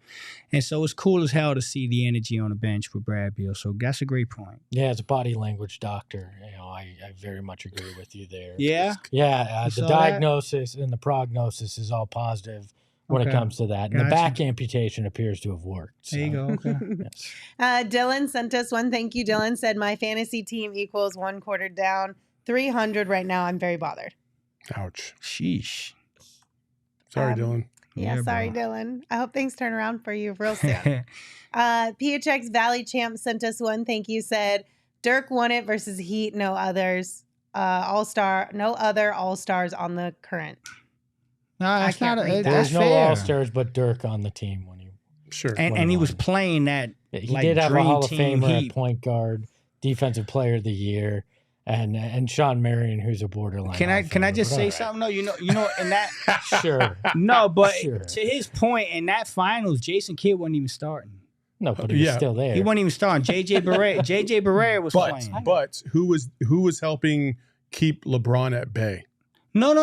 And so it's cool as hell to see the energy on the bench with Brad Beal. So that's a great point. Yeah, as a body language doctor, I very much agree with you there. Yeah? Yeah, You the saw diagnosis and the prognosis is all positive when it Okay. comes to that. And the Gotcha. back amputation appears to have worked. There you go. Okay. Yes. Dylan sent us one. Thank you, Dylan. Said, my fantasy team equals 1 quarter down, 300 right now. I'm very bothered. Ouch. Sheesh. Sorry, Um, Dylan. Yeah, Yeah, sorry, bro. Dylan. I hope things turn around for you real soon. PHX Valley Champ sent us one. Thank you. Said, Dirk won it versus Heat. No others. No other all-stars on the current. No, I that's can't not. read that. That's There's no fair. All-Stars but Dirk on the team when he Sure. And he was won. playing that. He like, did have a dream Hall of team Famer Heat. at point guard, defensive player of the year, and Sean Marion, who's a borderline. Can Hall I of can I Famer, just but say all right. something? No, you know, in that. Sure. No, but Sure. to his point, in that finals, Jason Kidd wasn't even starting. No, but he was Yeah. still there. He wasn't even starting. JJ Barea was playing. But who was helping keep LeBron at bay? No.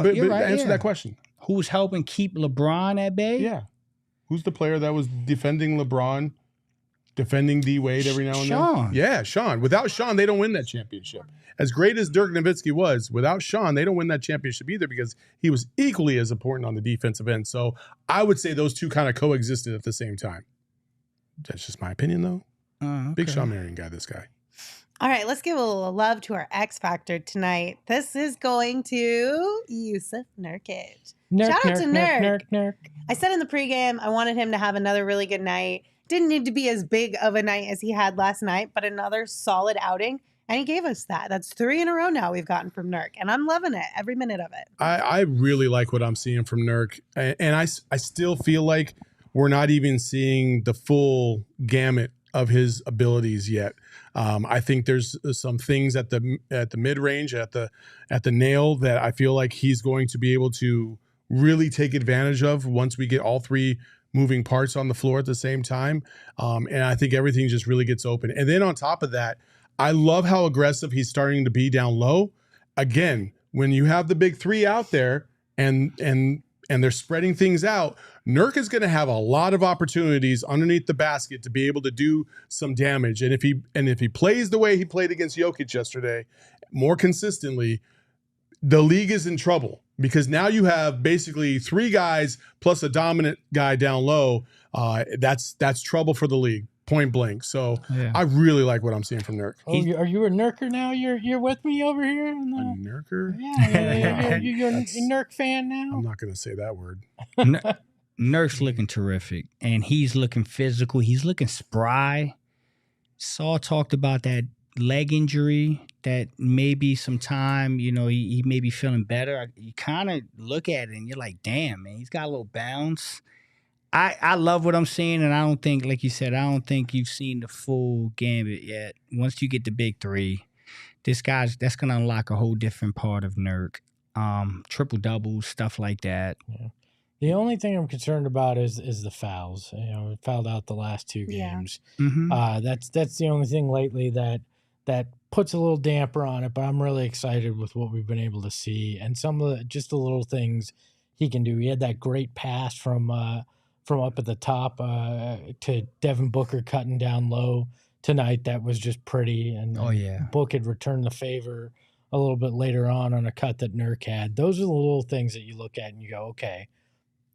but You're right. answer yeah. that question. Who's helping keep LeBron at bay? Yeah. Who's the player that was defending LeBron, defending D Wade every now and Sean. then? Yeah, Sean. Without Sean, they don't win that championship. As great as Dirk Nowitzki was, without Sean, they don't win that championship either because he was equally as important on the defensive end. So I would say those two kind of coexisted at the same time. That's just my opinion, though. Big Okay. Sean Marion guy, this guy. All right, let's give a little love to our X Factor tonight. This is going to Jusuf Nurkic. Shout out to Nurk. I said in the pregame, I wanted him to have another really good night. Didn't need to be as big of a night as he had last night, but another solid outing. And he gave us that. That's 3 in a row now we've gotten from Nurk. And I'm loving it, every minute of it. I really like what I'm seeing from Nurk. And I still feel like we're not even seeing the full gamut of his abilities yet. I think there's some things at the mid range, at the nail that I feel like he's going to be able to really take advantage of once we get all three moving parts on the floor at the same time. And I think everything just really gets open. And then on top of that, I love how aggressive he's starting to be down low. Again, when you have the big three out there and they're spreading things out, Nurk is going to have a lot of opportunities underneath the basket to be able to do some damage. And if he plays the way he played against Jokic yesterday, more consistently, the league is in trouble because now you have basically 3 guys plus a dominant guy down low. That's trouble for the league, point blank. So Yeah. I really like what I'm seeing from Nurk. Oh, are you a Nurker now? You're with me over here? A Nurker? Yeah, you're a That's- Nurk fan now? I'm not going to say that word. Nurk's looking terrific, and he's looking physical. He's looking spry. Saul talked about that leg injury that maybe sometime, he may be feeling better. You kind of look at it and you're like, damn, man, he's got a little bounce. I love what I'm seeing, and I don't think, like you said, I don't think you've seen the full gambit yet. Once you get the big 3, that's going to unlock a whole different part of Nurk. Triple doubles, stuff like that. Yeah. The only thing I'm concerned about is the fouls. We fouled out the last 2 Yeah. games. Mm-hmm. That's the only thing lately that puts a little damper on it. But I'm really excited with what we've been able to see and some of just the little things he can do. He had that great pass from up at the top to Devin Booker cutting down low tonight. That was just pretty. And Oh, yeah. Book had returned the favor a little bit later on a cut that Nurk had. Those are the little things that you look at and you go, okay,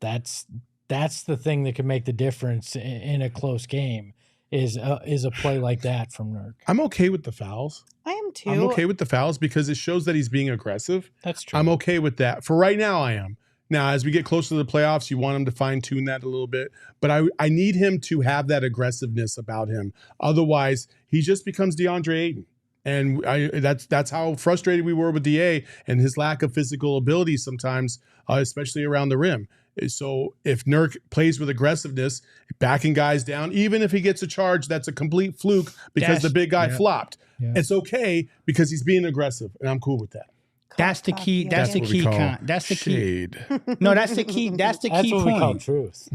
that's the thing that can make the difference in a close game is a play like that from Nurk. I'm okay with the fouls. I am too. I'm okay with the fouls because it shows that he's being aggressive. That's true. I'm okay with that. For right now, I am. Now, as we get closer to the playoffs, you want him to fine-tune that a little bit. But I need him to have that aggressiveness about him. Otherwise, he just becomes DeAndre Ayton. And that's how frustrated we were with DA and his lack of physical ability sometimes, especially around the rim. So if Nurk plays with aggressiveness, backing guys down, even if he gets a charge that's a complete fluke because the big guy flopped, it's okay because he's being aggressive, and I'm cool with that. That's the key. That's the what key. we call That's the key. shade. No, that's the key. That's the That's key what we call point. truth.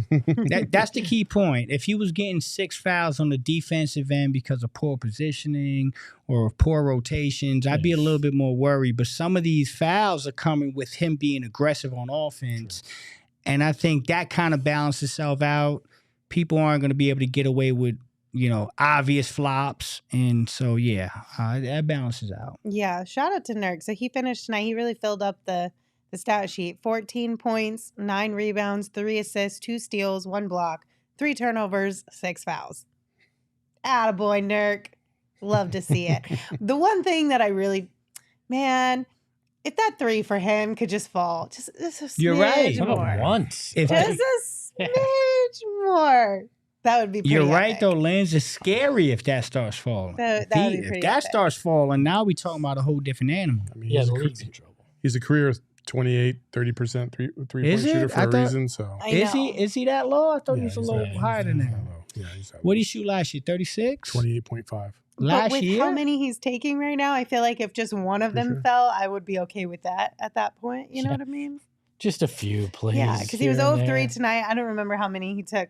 That's the key point. If he was getting 6 fouls on the defensive end because of poor positioning or poor rotations, I'd be a little bit more worried. But some of these fouls are coming with him being aggressive on offense. And I think that kind of balances itself out. People aren't going to be able to get away with, obvious flops. And so, that balances out. Yeah, shout out to Nurk. So he finished tonight. He really filled up the the stat sheet: 14 points, 9 rebounds, 3 assists, 2 steals, 1 block, 3 turnovers, 6 fouls. Attaboy, Nurk. Love to see it. The one thing that I really, man, if that 3 for him could just fall, just a smidge You're right. more. Once. If- Just a smidge more. That would be pretty You're right, epic. though, Lens. It's scary if that starts falling. That If would be if pretty that epic. starts falling, now we talking about a whole different animal. I mean, Yeah, he's, the a, league's in trouble. he's a career 28, 30% three-point Is it? shooter for I a thought- reason. So I Is know. he? Is he that low? I thought he was a he's little that- higher than he's that. that low. Yeah, he's that What low. did he shoot last year? 36? 28.5. But Last with year? how many he's taking right now, I feel like if just one of For them sure. fell, I would be okay with that at that point. You know Yeah. what I mean? Just a few, please. Yeah, because he was here and 0 of 3 there. tonight. I don't remember how many he took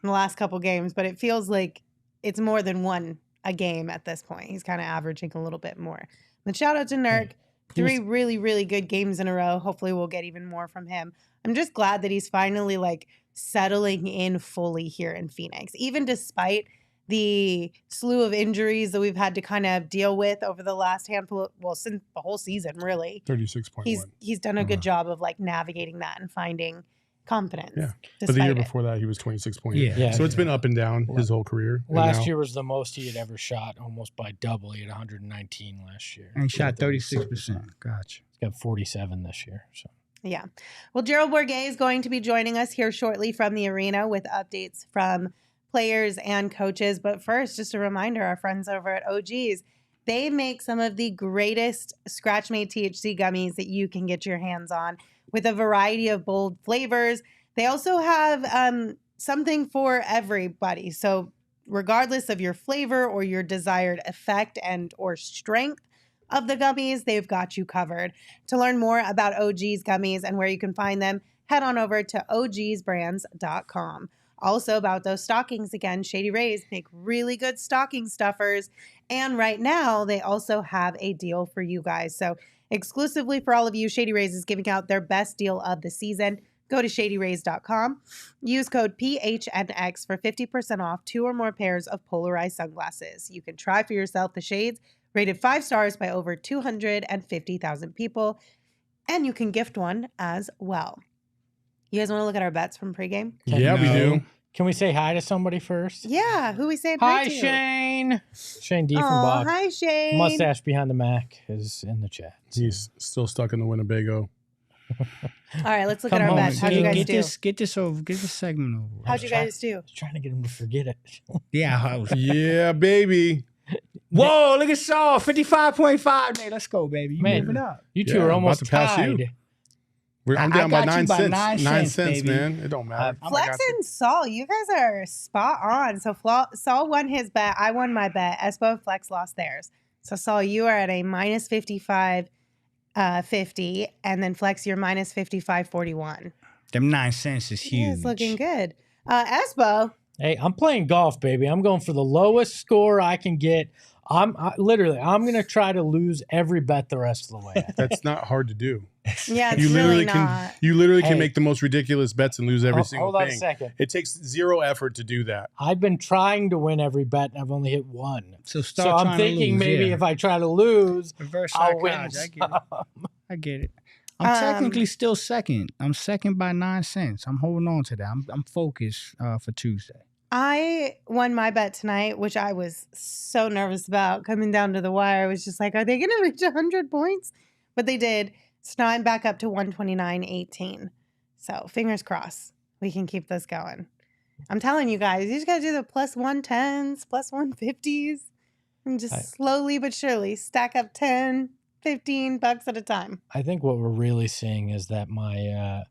in the last couple games, but it feels like it's more than one a game at this point. He's kind of averaging a little bit more. But shout out to Nurk. He was- 3 really, really good games in a row. Hopefully we'll get even more from him. I'm just glad that he's finally like settling in fully here in Phoenix, even despite the slew of injuries that we've had to kind of deal with over the last handful of, well, since the whole season, really. 36.1. He's done a good Uh-huh. job of like navigating that and finding confidence. Yeah. But the despite year it. before that, he was 26.8. Yeah. So it's been up and down his whole career. And Last now- year was the most he had ever shot, almost by double. He had 119 last year. And he shot 36%. Gotcha. He's got 47 this year. So Yeah. Well, Gerald Bourguet is going to be joining us here shortly from the arena with updates from players and coaches. But first, just a reminder, our friends over at OG's, they make some of the greatest scratch-made THC gummies that you can get your hands on with a variety of bold flavors. They also have something for everybody. So regardless of your flavor or your desired effect and or strength of the gummies, they've got you covered. To learn more about OG's gummies and where you can find them, head on over to ogsbrands.com. Also about those stockings again, Shady Rays make really good stocking stuffers. And right now, they also have a deal for you guys. So exclusively for all of you, Shady Rays is giving out their best deal of the season. Go to shadyrays.com. Use code PHNX for 50% off 2 or more pairs of polarized sunglasses. You can try for yourself the shades, rated 5 stars by over 250,000 people. And you can gift one as well. You guys want to look at our bets from pregame? Yeah, we do. can we say hi to somebody first? Yeah, who we saying Hi, to? Shane. Shane D. from Aw, Bach. hi, Shane. Mustache behind the Mac is in the chat. He's still stuck in the Winnebago. All right, let's look Come at our on, bets. How'd you Shane. guys do? Get this segment over. with. How'd you guys do? I was trying to get him to forget it. Yeah. I was- Yeah, baby. Whoa, look at Saul. 55.5. Hey, let's go, baby. You Man. moving up. You two Yeah, are I'm almost about to pass you. tied. I'm I down by got you 9 by cents. 9 9 cents, cents, baby. man. It don't matter. Flex and Saul, you guys are spot on. So Saul won his bet. I won my bet. Espo and Flex lost theirs. So Saul, you are at a minus 55.50, and then Flex, you're minus 55.41. Them 9 cents is huge. Yeah, it's looking good. Espo, Hey, I'm playing golf, baby. I'm going for the lowest score I can get. I'm going to try to lose every bet the rest of the way. That's not hard to do. yeah, it's You literally really can. not. You literally Hey. can make the most ridiculous bets and lose every Oh, single hold on a thing. second. It takes 0 effort to do that. I've been trying to win every bet, and I've only hit one. So So start I'm trying to thinking lose, maybe yeah. if I try to lose, Reverse I'll win. psychology. I get it. I'm technically still second. I'm second by 9 cents. I'm holding on to that. I'm focused for Tuesday. I won my bet tonight, which I was so nervous about coming down to the wire. I was just like, are they going to reach 100 points? But they did. So now I'm back up to 129.18. So fingers crossed we can keep this going. I'm telling you guys, you just got to do the plus 110s, plus 150s, and just slowly but surely stack up 10, 15 bucks at a time. I think what we're really seeing is that my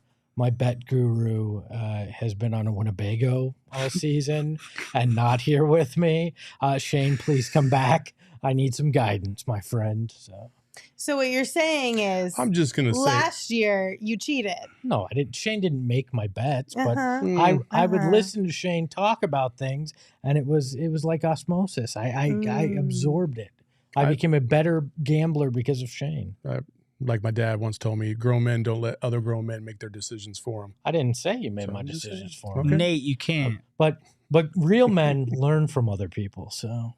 bet guru has been on a Winnebago all season and not here with me. Shane, please come back. I need some guidance, my friend. So what you're saying is I'm just gonna say. last year you cheated. No, I didn't. Shane didn't make my bets, but Uh-huh. I would Uh-huh. listen to Shane talk about things, and it was like osmosis. I absorbed it. I became a better gambler because of Shane. Like my dad once told me, grown men don't let other grown men make their decisions for them. I didn't say you made So my I'm just decisions saying. for me, Okay. Nate, you can't. but real men learn from other people. So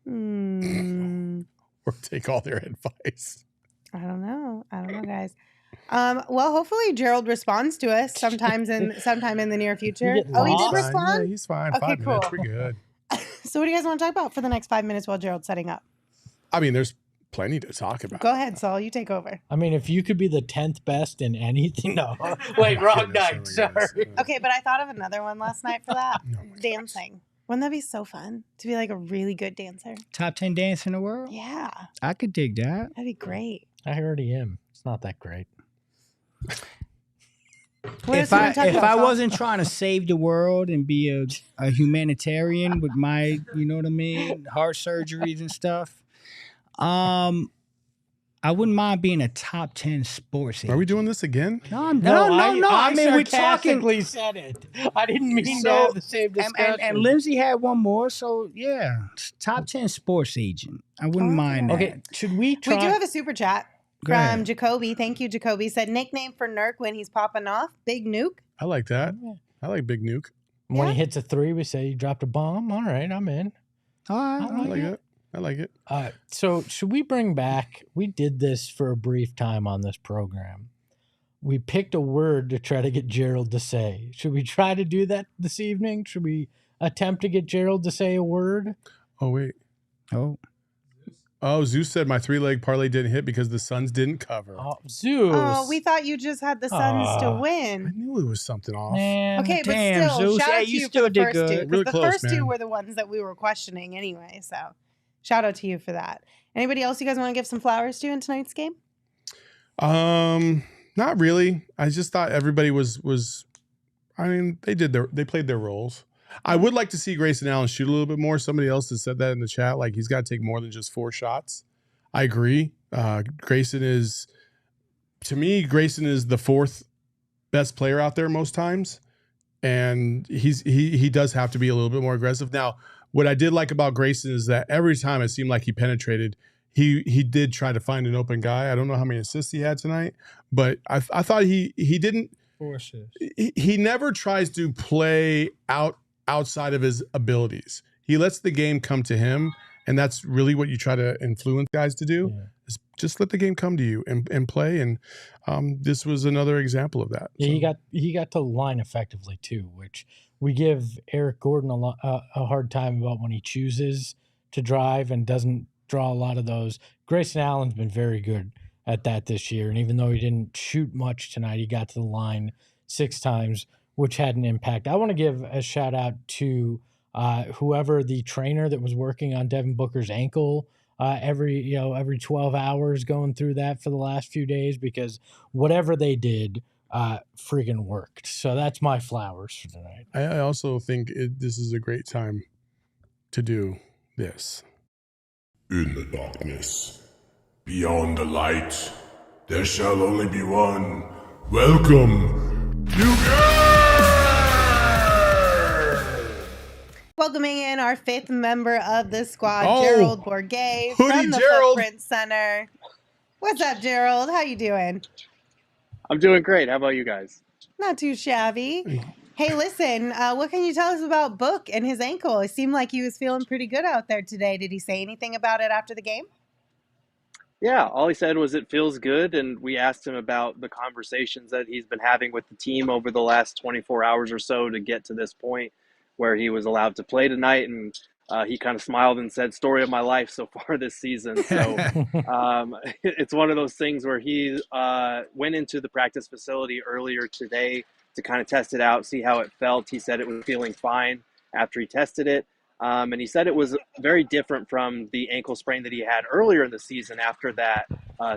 Hmm. Or take all their advice. I don't know, guys. Well, hopefully Gerald responds to us sometime in the near future. get Oh, he did lost? respond? Yeah, he's fine. Okay, 5 minutes. cool. We're good. So what do you guys want to talk about for the next 5 minutes while Gerald's setting up? I mean, there's plenty to talk about. Go ahead, Saul. You take over. I mean, if you could be the 10th best in anything, no. Wait, wrong Goodness, night. oh my Sorry. goodness. Okay, but I thought of another one last night for that. Oh my Dancing. Wouldn't that be so fun to be like a really good dancer? Top 10 dance in the world? Yeah, I could dig that. that'd be great. I already am. It's not that great. What else If you I wanna talk about, Saul? wasn't trying to save the world and be a humanitarian with my, you know what I mean, heart surgeries and stuff, I wouldn't mind being a top 10 sports. Are we doing this again? No. I mean, we're talking. sarcastically said it. I didn't mean to So, have the same discussion. And Lindsay had one more, so yeah, top 10 sports agent. I wouldn't mind that. Okay, should we try? We do have a super chat Go from ahead. Jacoby. Thank you, Jacoby. Said nickname for Nurk when he's popping off, Big Nuke. I like that. I like Big Nuke. when he Yeah. hits a 3, we say he dropped a bomb. All right, I'm in. All right. I all right. like it. I like it. So should we bring back? We did this for a brief time on this program. We picked a word to try to get Gerald to say. Should we try to do that this evening? Should we attempt to get Gerald to say a word? Oh, wait. Oh, Zeus said my 3-leg parlay didn't hit because the Suns didn't cover. Oh, Zeus. Oh, we thought you just had the Suns to I win. knew it was something off. Man. Okay, but damn, still, Zeus. shout Yeah, out to you you still for the did first good. two. Because Really the close, first two man. were the ones that we were questioning anyway. So shout out to you for that. Anybody else you guys want to give some flowers to in tonight's game? Not really. I just thought everybody was. I mean, they played their roles. I would like to see Grayson Allen shoot a little bit more. Somebody else has said that in the chat. Like he's got to take more than just 4 shots. I agree. Grayson is, to me, Grayson is the 4th best player out there most times, and he does have to be a little bit more aggressive. Now, what I did like about Grayson is that every time it seemed like he penetrated, he did try to find an open guy. I don't know how many assists he had tonight, but I thought he didn't. 4 assists. He never tries to play outside of his abilities. He lets the game come to him, and that's really what you try to influence guys to do. Yeah. Is just let the game come to you and play. And this was another example of that. Yeah, So, he got to the line effectively too, which we give Eric Gordon a hard time about when he chooses to drive and doesn't draw a lot of those. Grayson Allen's been very good at that this year, and even though he didn't shoot much tonight, he got to the line 6 times, which had an impact. I want to give a shout out to whoever the trainer that was working on Devin Booker's ankle every 12 hours going through that for the last few days, because whatever they did freaking worked. So that's my flowers for tonight. I also think this is a great time to do this. In the darkness, beyond the light, there shall only be one. Welcome Welcoming in our 5th member of the squad, Oh, Gerald Bourguet Hoodie from the Gerald. Footprint Center. What's up, Gerald? How you doing? I'm doing great. How about you guys? Not too shabby. Hey, listen, what can you tell us about Book and his ankle? It seemed like he was feeling pretty good out there today. Did he say anything about it after the game? Yeah, all he said was it feels good, and we asked him about the conversations that he's been having with the team over the last 24 hours or so to get to this point where he was allowed to play tonight, and he kind of smiled and said, story of my life so far this season. So it's one of those things where he went into the practice facility earlier today to kind of test it out, see how it felt. He said it was feeling fine after he tested it. And he said it was very different from the ankle sprain that he had earlier in the season after that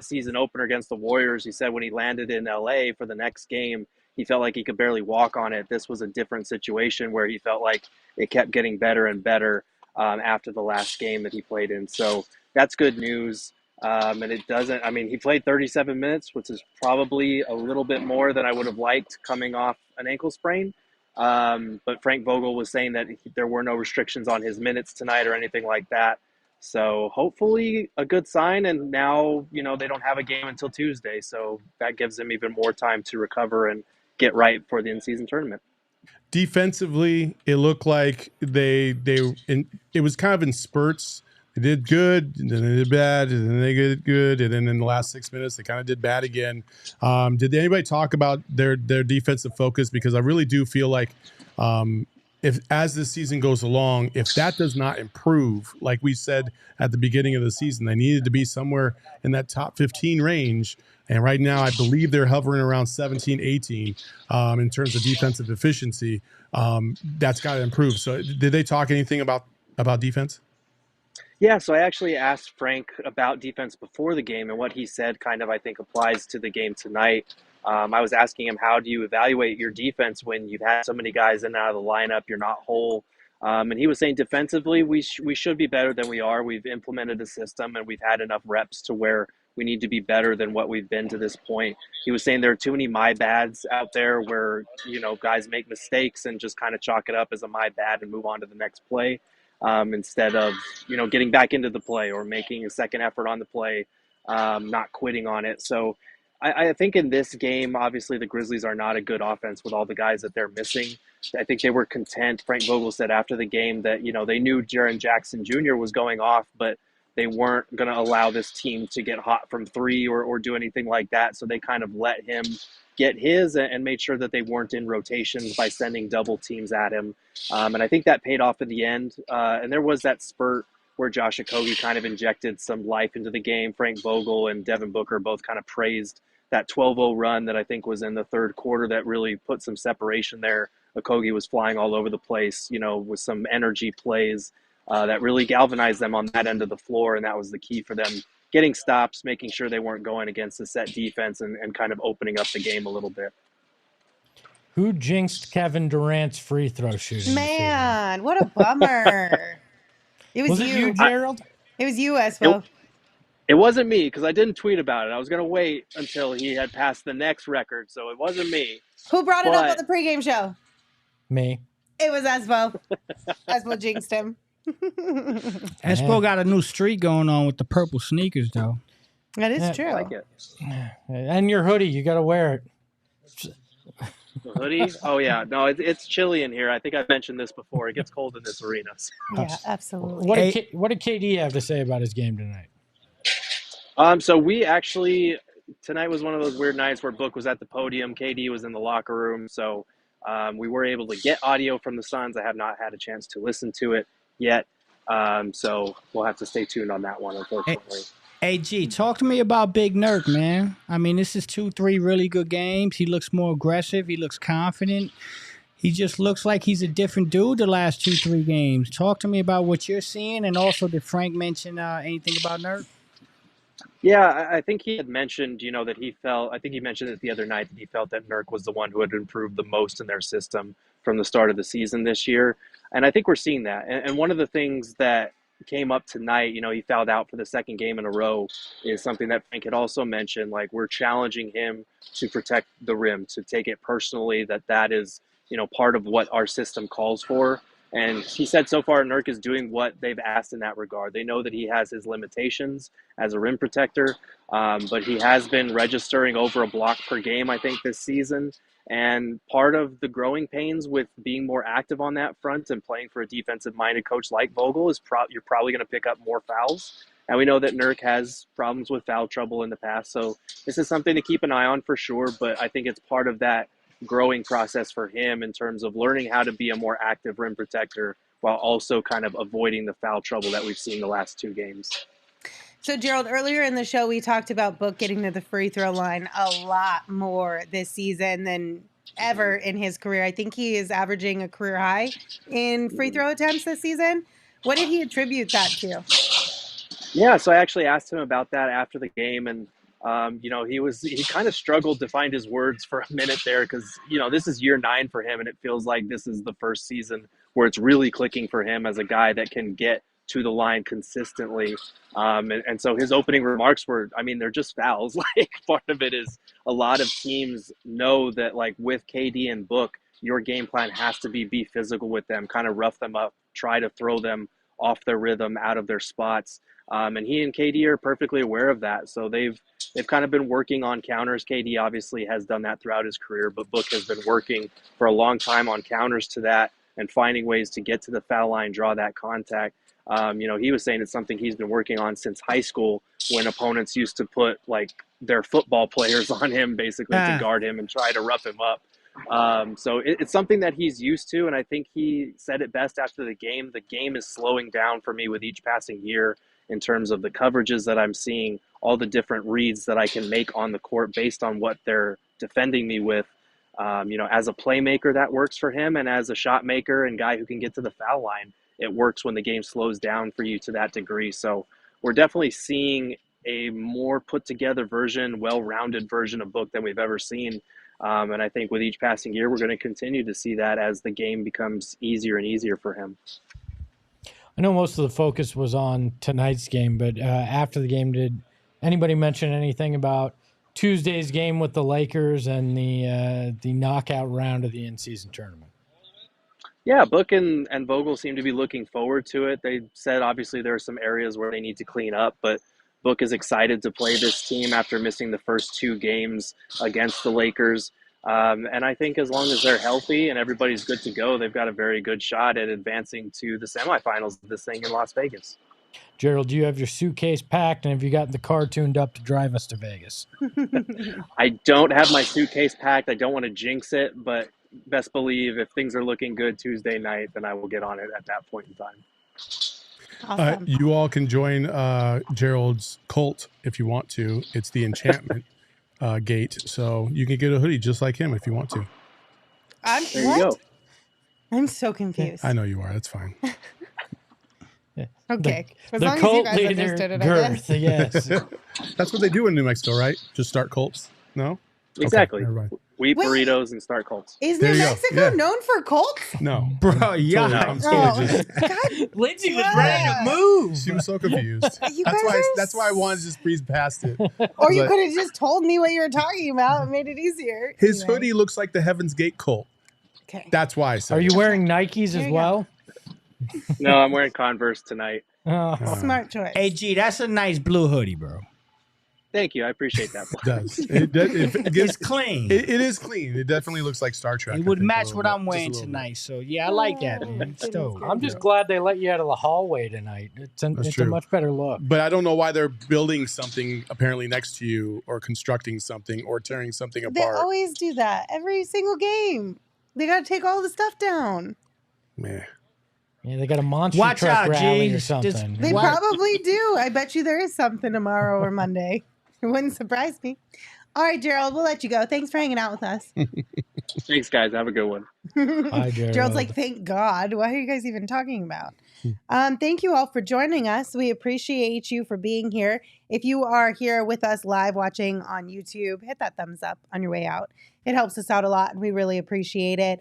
season opener against the Warriors. He said when he landed in LA for the next game, he felt like he could barely walk on it. This was a different situation where he felt like it kept getting better and better after the last game that he played in. So that's good news. And it doesn't, I mean, he played 37 minutes, which is probably a little bit more than I would have liked coming off an ankle sprain. But Frank Vogel was saying that there were no restrictions on his minutes tonight or anything like that. So hopefully a good sign. And now, they don't have a game until Tuesday. So that gives them even more time to recover and get right for the in-season tournament. Defensively, it looked like it was kind of in spurts. They did good, and then they did bad, and then they did good, and then in the last 6 minutes, they kind of did bad again. Did anybody talk about their defensive focus? Because I really do feel like if as this season goes along, if that does not improve, like we said at the beginning of the season, they needed to be somewhere in that top 15 range. And right now, I believe they're hovering around 17, 18 in terms of defensive efficiency. That's got to improve. So did they talk anything about defense? Yeah, so I actually asked Frank about defense before the game, and what he said kind of, I think, applies to the game tonight. I was asking him, how do you evaluate your defense when you've had so many guys in and out of the lineup, you're not whole? And he was saying defensively, we should be better than we are. We've implemented a system, and we've had enough reps to where we need to be better than what we've been to this point. He was saying there are too many my bads out there where, guys make mistakes and just kind of chalk it up as a my bad and move on to the next play. Instead of, getting back into the play or making a second effort on the play, not quitting on it. So I think in this game, obviously the Grizzlies are not a good offense with all the guys that they're missing. I think they were content. Frank Vogel said after the game that, they knew Jaren Jackson Jr. was going off, but they weren't going to allow this team to get hot from three or do anything like that. So they kind of let him get his and made sure that they weren't in rotations by sending double teams at him. And I think that paid off in the end. And there was that spurt where Josh Okogie kind of injected some life into the game. Frank Vogel and Devin Booker both kind of praised that 12-0 run that I think was in the third quarter that really put some separation there. Okogie was flying all over the place, with some energy plays that really galvanized them on that end of the floor. And that was the key for them getting stops, making sure they weren't going against the set defense and kind of opening up the game a little bit. Who jinxed Kevin Durant's free throw shooting? Man, what a bummer. Was it you, Gerald? It was you, Espo. It wasn't me because I didn't tweet about it. I was going to wait until he had passed the next record, so it wasn't me. Who brought it up on the pregame show? Me. It was Espo. Espo jinxed him. Espo got a new streak going on with the purple sneakers, though. That is true. I like it. And your hoodie, you got to wear it. The hoodie? Oh, yeah. No, it's chilly in here. I think I've mentioned this before. It gets cold in this arena. So. Yeah, absolutely. What did KD have to say about his game tonight? So we actually, tonight was one of those weird nights where Book was at the podium. KD was in the locker room. So we were able to get audio from the Suns. I have not had a chance to listen to it yet. So we'll have to stay tuned on that one, unfortunately. Hey, G, talk to me about Big Nurk, man. I mean, this is 2-3 really good games. He looks more aggressive. He looks confident. He just looks like he's a different dude the last 2-3 games. Talk to me about what you're seeing. And also, did Frank mention anything about Nurk? Yeah, I think he had mentioned, that he felt, I think he mentioned it the other night, that he felt that Nurk was the one who had improved the most in their system from the start of the season this year. And I think we're seeing that. And one of the things that came up tonight, he fouled out for the second game in a row, is something that Frank had also mentioned. Like, we're challenging him to protect the rim, to take it personally, that is, part of what our system calls for. And he said so far Nurk is doing what they've asked in that regard. They know that he has his limitations as a rim protector, but he has been registering over a block per game, I think, this season. And part of the growing pains with being more active on that front and playing for a defensive-minded coach like Vogel is you're probably going to pick up more fouls. And we know that Nurk has problems with foul trouble in the past. So this is something to keep an eye on for sure, but I think it's part of that growing process for him in terms of learning how to be a more active rim protector while also kind of avoiding the foul trouble that we've seen the last two games. So, Gerald, earlier in the show, we talked about Book getting to the free throw line a lot more this season than ever in his career. I think he is averaging a career high in free throw attempts this season. What did he attribute that to? Yeah, so I actually asked him about that after the game, and he kind of struggled to find his words for a minute there because, this is year 9 for him, and it feels like this is the first season where it's really clicking for him as a guy that can get to the line consistently. And so his opening remarks were, they're just fouls. Like, part of it is a lot of teams know that, like, with KD and Book, your game plan has to be physical with them, kind of rough them up, try to throw them off their rhythm, out of their spots. And he and KD are perfectly aware of that. So they've kind of been working on counters. KD obviously has done that throughout his career, but Book has been working for a long time on counters to that and finding ways to get to the foul line, draw that contact. He was saying it's something he's been working on since high school, when opponents used to put like their football players on him basically to guard him and try to rough him up. So it's something that he's used to, and I think he said it best after the game. The game is slowing down for me with each passing year in terms of the coverages that I'm seeing, all the different reads that I can make on the court based on what they're defending me with. As a playmaker, that works for him, and as a shot maker and guy who can get to the foul line, it works when the game slows down for you to that degree. So we're definitely seeing a more put together version, well-rounded version of Book than we've ever seen. And I think with each passing year, we're going to continue to see that as the game becomes easier and easier for him. I know most of the focus was on tonight's game, but after the game, did anybody mention anything about Tuesday's game with the Lakers and the knockout round of the in-season tournament? Yeah, Book and Vogel seem to be looking forward to it. They said obviously there are some areas where they need to clean up, but Book is excited to play this team after missing the first 2 games against the Lakers. And I think as long as they're healthy and everybody's good to go, they've got a very good shot at advancing to the semifinals of this thing in Las Vegas. Gerald, do you have your suitcase packed, and have you gotten the car tuned up to drive us to Vegas? I don't have my suitcase packed. I don't want to jinx it, but best believe if things are looking good Tuesday night, then I will get on it at that point in time. Awesome. You all can join Gerald's cult if you want to. It's the Enchantment Gate, so you can get a hoodie just like him if you want to. There you go. I'm so confused. I know you are. That's fine. Okay. As the long cult as you guys leader, understood it, Girth, I guess. yes. That's what they do in New Mexico, right? Just start cults? No? Exactly. Okay, never mind. We eat Wait. burritos and start cults. Is There New you go. Mexico Yeah. known for cults? No. Bro, yeah. I'm No. totally just, God, Lindsay was Yeah. ready to move. she was so confused. you guys are That's why I wanted to just breeze past it. Or you But could have just told me what you were talking about and made it easier. his Anyway. hoodie looks like the Heaven's Gate cult. Okay. That's why I said Are you it. wearing Nikes There as you go. well? No, I'm wearing Converse tonight. Oh. Smart choice. Hey, G, that's a nice blue hoodie, bro. Thank you. I appreciate that. It does. It gives, It's clean. it is clean. It definitely looks like Star Trek. It I would think, a match little what bit, I'm just a wearing little bit. tonight. So, yeah, I like that, man. It's dope. I'm just glad they let you out of the hallway tonight. It's a true. much better look. But I don't know why they're building something apparently next to you, or constructing something, or tearing something They apart. always do that every single game. They got to take all the stuff down. Meh. Yeah, they got a monster Watch truck out, rally G. or something. They What? probably do. I bet you there is something tomorrow or Monday. It wouldn't surprise me. All right, Gerald, we'll let you go. Thanks for hanging out with us. Thanks, guys. Have a good one. Hi, Gerald. Gerald's like, thank God. What are you guys even talking about? Thank you all for joining us. We appreciate you for being here. If you are here with us live watching on YouTube, hit that thumbs up on your way out. It helps us out a lot, and we really appreciate it.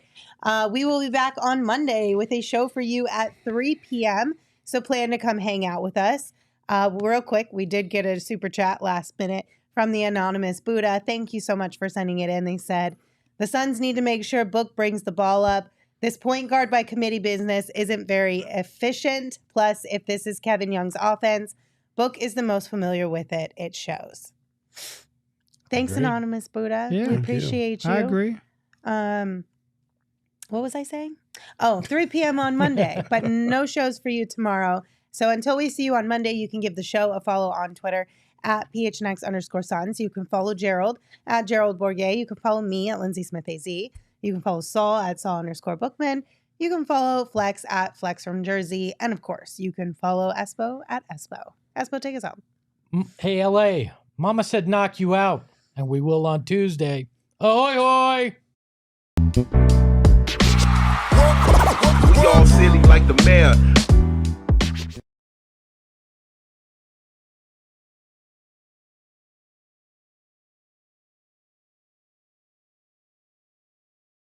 We will be back on Monday with a show for you at 3 p.m., so plan to come hang out with us. Real quick, we did get a super chat last minute from the anonymous Buddha. Thank you so much for sending it in. They said, the Suns need to make sure Book brings the ball up. This point guard by committee business isn't very efficient. Plus, if this is Kevin Young's offense, Book is the most familiar with it. It shows. Thanks, Agreed. anonymous Buddha. Yeah. We Thank you. appreciate you. I agree. What was I saying? Oh, 3 p.m. on Monday, but no shows for you tomorrow. So until we see you on Monday, you can give the show a follow on Twitter at PHNX_Suns. You can follow Gerald at Gerald Bourguet. You can follow me at Lindsay Smith AZ. You can follow Saul at Saul_Bookman. You can follow Flex at Flex from Jersey. And of course, you can follow Espo at Espo. Espo, take us home. Hey, LA, Mama said knock you out, and we will on Tuesday. Ahoy, hoy! We all silly like the mayor.